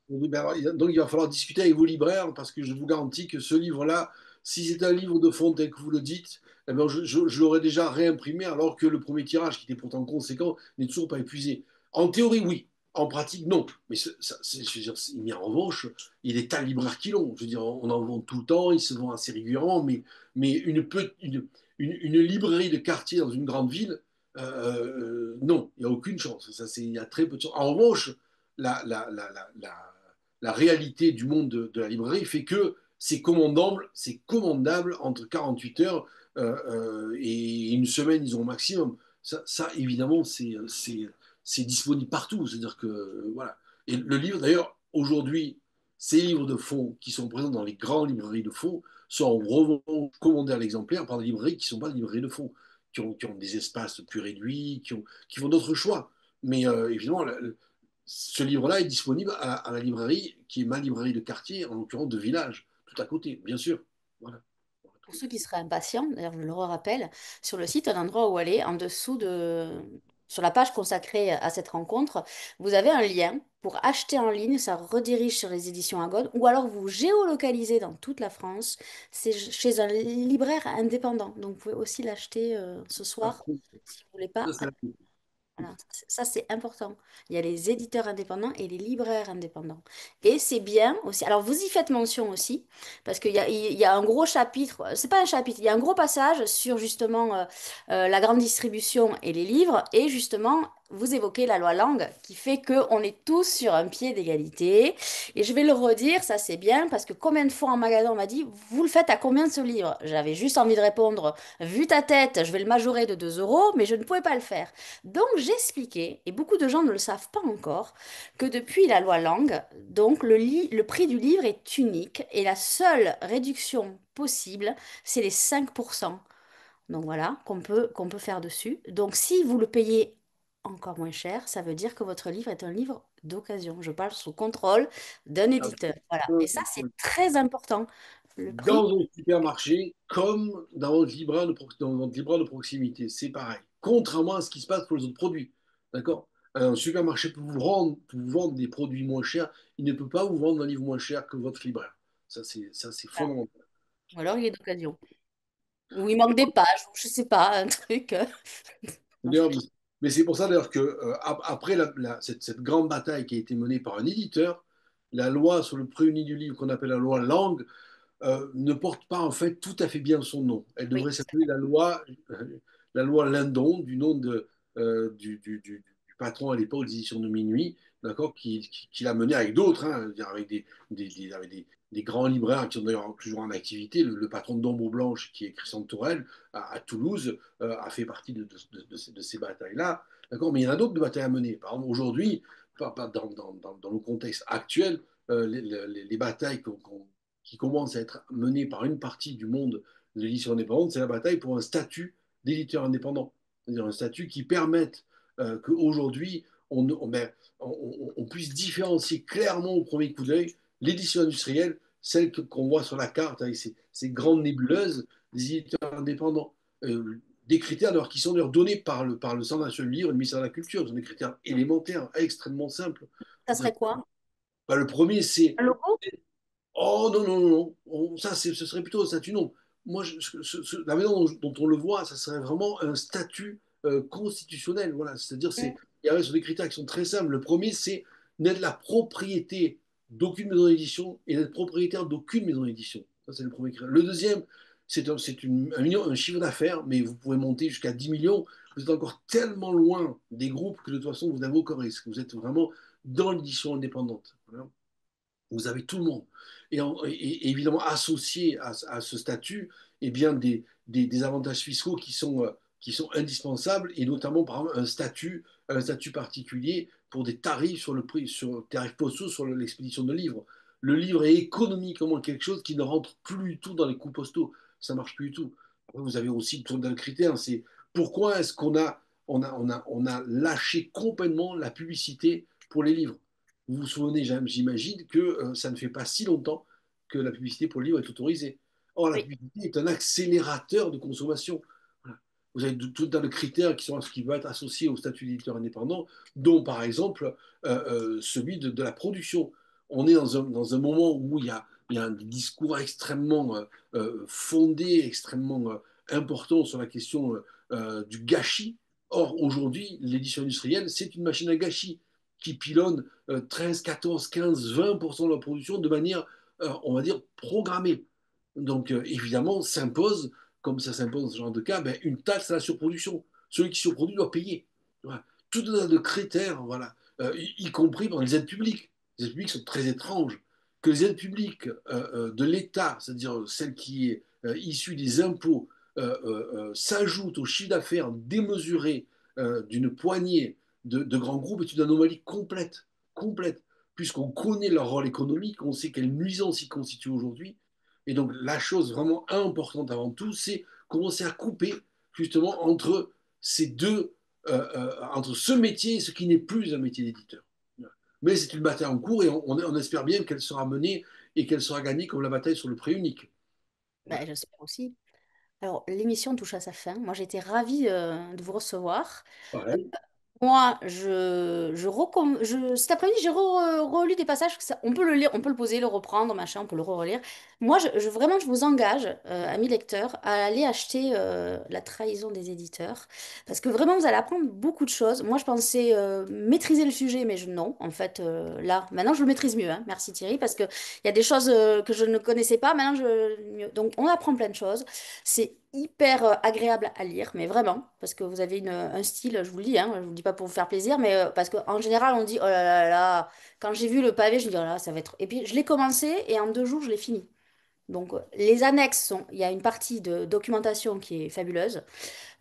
oui, ben, alors, donc, il va falloir discuter avec vos libraires parce que je vous garantis que ce livre-là, si c'est un livre de fond tel que vous le dites, eh ben, je l'aurais déjà réimprimé alors que le premier tirage, qui était pourtant conséquent, n'est toujours pas épuisé. En théorie, oui. En pratique, non. Mais je veux dire, mais en revanche, il y a des tas de libraires qui l'ont. Je veux dire, on en vend tout le temps, ils se vendent assez régulièrement, mais une librairie de quartier dans une grande ville, non, il n'y a aucune chance. Il y a très peu de chance. En revanche, la, la, la, la, la la réalité du monde de la librairie fait que c'est commandable entre 48 heures et une semaine, ils ont au maximum. Évidemment, c'est disponible partout. C'est-à-dire que, voilà. Et le livre, d'ailleurs, aujourd'hui, ces livres de fonds qui sont présents dans les grandes librairies de fonds sont commandés à l'exemplaire par des librairies qui ne sont pas des librairies de fonds, qui ont des espaces plus réduits, qui font d'autres choix. Mais évidemment, ce livre-là est disponible à la librairie qui est ma librairie de quartier, en l'occurrence de village, tout à côté, bien sûr. Voilà. On va Pour trouver. ceux qui seraient impatients, d'ailleurs, je le rappelle, sur le site, un endroit où aller, en dessous sur la page consacrée à cette rencontre, vous avez un lien pour acheter en ligne, ça redirige sur les éditions Agone, ou alors vous géolocalisez dans toute la France, c'est chez un libraire indépendant. Donc vous pouvez aussi l'acheter ce soir, si vous voulez pas. Ça, c'est la- Voilà, ça c'est important. Il y a les éditeurs indépendants et les libraires indépendants. Et c'est bien aussi. Alors vous y faites mention aussi, parce qu'il y a un gros chapitre, c'est pas un chapitre, il y a un gros passage sur justement la grande distribution et les livres, et justement vous évoquez la loi Lang qui fait qu'on est tous sur un pied d'égalité. Et je vais le redire, ça c'est bien, parce que combien de fois en magasin on m'a dit, vous le faites à combien ce livre? J'avais juste envie de répondre, vu ta tête, je vais le majorer de 2 euros, mais je ne pouvais pas le faire. Donc j'expliquais, et beaucoup de gens ne le savent pas encore, que depuis la loi Lang, donc le prix du livre est unique et la seule réduction possible, c'est les 5%. Donc voilà, qu'on peut faire dessus. Donc si vous le payez encore moins cher, ça veut dire que votre livre est un livre d'occasion. Je parle sous contrôle d'un éditeur. Voilà. Et ça, c'est très important. Le prix. Dans un supermarché comme dans votre libraire dans votre libraire de proximité, c'est pareil. Contrairement à ce qui se passe pour les autres produits. D'accord? Un supermarché peut vous vendre des produits moins chers. Il ne peut pas vous vendre un livre moins cher que votre libraire. Ça, c'est Voilà. fondamental. Ou alors il est d'occasion. Ou il manque des pages, ou je sais pas, un truc. Non, je D'ailleurs, mais c'est pour ça d'ailleurs que après cette grande bataille qui a été menée par un éditeur, la loi sur le prix uni du livre qu'on appelle la loi Lang ne porte pas en fait tout à fait bien son nom. Elle Oui, devrait s'appeler la loi Lindon, du nom du patron à l'époque des éditions de Minuit, d'accord, qui l'a mené avec d'autres, hein, avec des grands libraires qui sont d'ailleurs toujours en activité. Le patron de d'Ombre Blanche, qui est Christian Tourelle, à Toulouse, a fait partie de ces batailles-là. D'accord, mais il y en a d'autres de batailles à mener. Par exemple, aujourd'hui, dans le contexte actuel, les batailles qui commence à être menée par une partie du monde de l'édition indépendante, c'est la bataille pour un statut d'éditeur indépendant. C'est-à-dire un statut qui permette qu'aujourd'hui, on puisse différencier clairement au premier coup d'œil l'édition industrielle, celle qu'on voit sur la carte avec ces grandes nébuleuses des éditeurs indépendants. Des critères alors, qui sont d'ailleurs donnés par le Centre national du livre et le ministère de la Culture. Ce sont des critères élémentaires, extrêmement simples. ça serait quoi? Bah, le premier, c'est Un logo? oh non, non, non, non. Ça, ce serait plutôt un statut, non. Moi, la manière dont on le voit, ça serait vraiment un statut constitutionnel. Voilà. C'est-à-dire, Mm. il y a sur des critères qui sont très simples. Le premier, c'est n'être la propriété d'aucune maison d'édition et d'être propriétaire d'aucune maison d'édition. Ça, c'est le premier critère. Le deuxième, un chiffre d'affaires, mais vous pouvez monter jusqu'à 10 millions. Vous êtes encore tellement loin des groupes que de toute façon, vous n'avez aucun risque. Vous êtes vraiment dans l'édition indépendante. Voilà. Vous avez tout le monde. Et évidemment, associé à ce statut, eh bien, des avantages fiscaux qui sont indispensables, et notamment, par exemple, un statut particulier pour des tarifs sur le prix, sur tarifs postaux sur l'expédition de livres. Le livre est économiquement quelque chose qui ne rentre plus du tout dans les coûts postaux. Ça ne marche plus du tout. Après, vous avez aussi tout un critère, c'est pourquoi est-ce qu'on a lâché complètement la publicité pour les livres. Vous vous souvenez, j'imagine, que ça ne fait pas si longtemps que la publicité pour le livre est autorisée. Or, la Oui. publicité est un accélérateur de consommation. Voilà. Vous avez tout un tas de critères qui vont être associés au statut d'éditeur indépendant, dont par exemple celui de la production. On est dans un moment où il y a un discours extrêmement fondé, extrêmement important sur la question du gâchis. Or, aujourd'hui, l'édition industrielle, c'est une machine à gâchis qui pilonne 13, 14, 15, 20% de la production de manière, on va dire, programmée. Donc, évidemment, s'impose, comme ça s'impose dans ce genre de cas, ben, une taxe à la surproduction. Celui qui surproduit doit payer. Voilà. Tout un tas de critères, voilà. Y compris dans les aides publiques. Les aides publiques sont très étranges. Que les aides publiques de l'État, c'est-à-dire celles qui est issue des impôts, s'ajoutent au chiffre d'affaires démesuré d'une poignée de grands groupes est une anomalie complète, complète, puisqu'on connaît leur rôle économique, on sait quelle nuisance ils constituent aujourd'hui. Et donc la chose vraiment importante avant tout, c'est commencer à couper justement entre ce métier et ce qui n'est plus un métier d'éditeur. Mais c'est une bataille en cours et on espère bien qu'elle sera menée et qu'elle sera gagnée comme la bataille sur le prix unique. Voilà. Ben, j'espère aussi. Alors, l'émission touche à sa fin. Moi, j'étais ravie de vous recevoir. Pareil. Moi, cet après-midi, j'ai relu des passages. On peut le lire, on peut le poser, le reprendre, machin, on peut le relire. Moi, vraiment, je vous engage, amis lecteurs, à aller acheter La trahison des éditeurs. Parce que vraiment, vous allez apprendre beaucoup de choses. Moi, je pensais maîtriser le sujet, mais non. En fait, là, maintenant, je le maîtrise mieux. Hein. Merci Thierry, parce qu'il y a des choses que je ne connaissais pas. Maintenant, donc, on apprend plein de choses. C'est hyper agréable à lire, mais vraiment, parce que vous avez un style, je vous le dis, hein, je vous le dis pas pour vous faire plaisir, mais parce qu'en général, on dit, oh là là là, quand j'ai vu le pavé, je me dis, oh là, ça va être... Et puis, je l'ai commencé et en 2 jours, je l'ai fini. Donc, les annexes sont, il y a une partie de documentation qui est fabuleuse.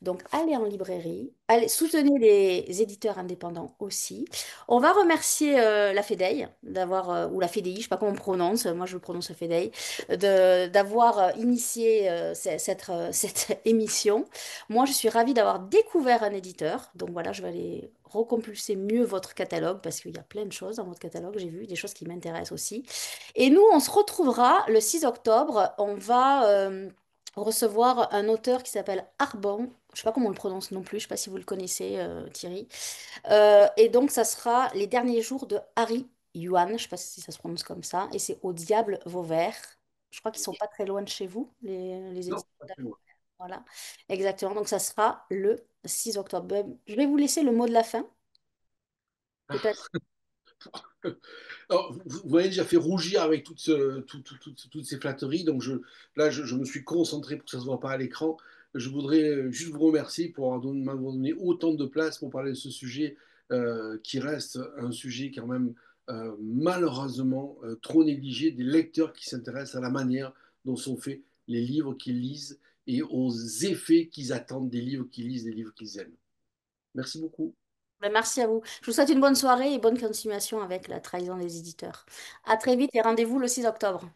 Donc, allez en librairie, allez, soutenez les éditeurs indépendants aussi. On va remercier la FEDEI d'avoir, ou la FEDEI, je ne sais pas comment on prononce, moi je le prononce FEDEI, d'avoir initié cette émission. Moi, je suis ravie d'avoir découvert un éditeur. Donc voilà, je vais aller recompulser mieux votre catalogue parce qu'il y a plein de choses dans votre catalogue, j'ai vu, des choses qui m'intéressent aussi. Et nous, on se retrouvera le 6 octobre. On va recevoir un auteur qui s'appelle Arbon. Je sais pas comment on le prononce non plus. Je sais pas si vous le connaissez, Thierry. Et donc, ça sera les derniers jours de Harry Yuan. Je sais pas si ça se prononce comme ça. Et c'est Au diable Vauvert. Je crois qu'ils sont pas très loin de chez vous, les Non, éditeurs. pas très loin. Voilà, exactement. Donc, ça sera le 6 octobre. Je vais vous laisser le mot de la fin. Peut-être. Alors, vous m'avez déjà fait rougir avec toutes ces flatteries, donc là, je me suis concentré pour que ça ne se voit pas à l'écran. Je voudrais juste vous remercier pour m'avoir donné autant de place pour parler de ce sujet qui reste un sujet quand même malheureusement trop négligé des lecteurs qui s'intéressent à la manière dont sont faits les livres qu'ils lisent et aux effets qu'ils attendent des livres qu'ils lisent, des livres qu'ils aiment. Merci beaucoup. Merci à vous. Je vous souhaite une bonne soirée et bonne continuation avec la trahison des éditeurs. À très vite et rendez-vous le 6 octobre.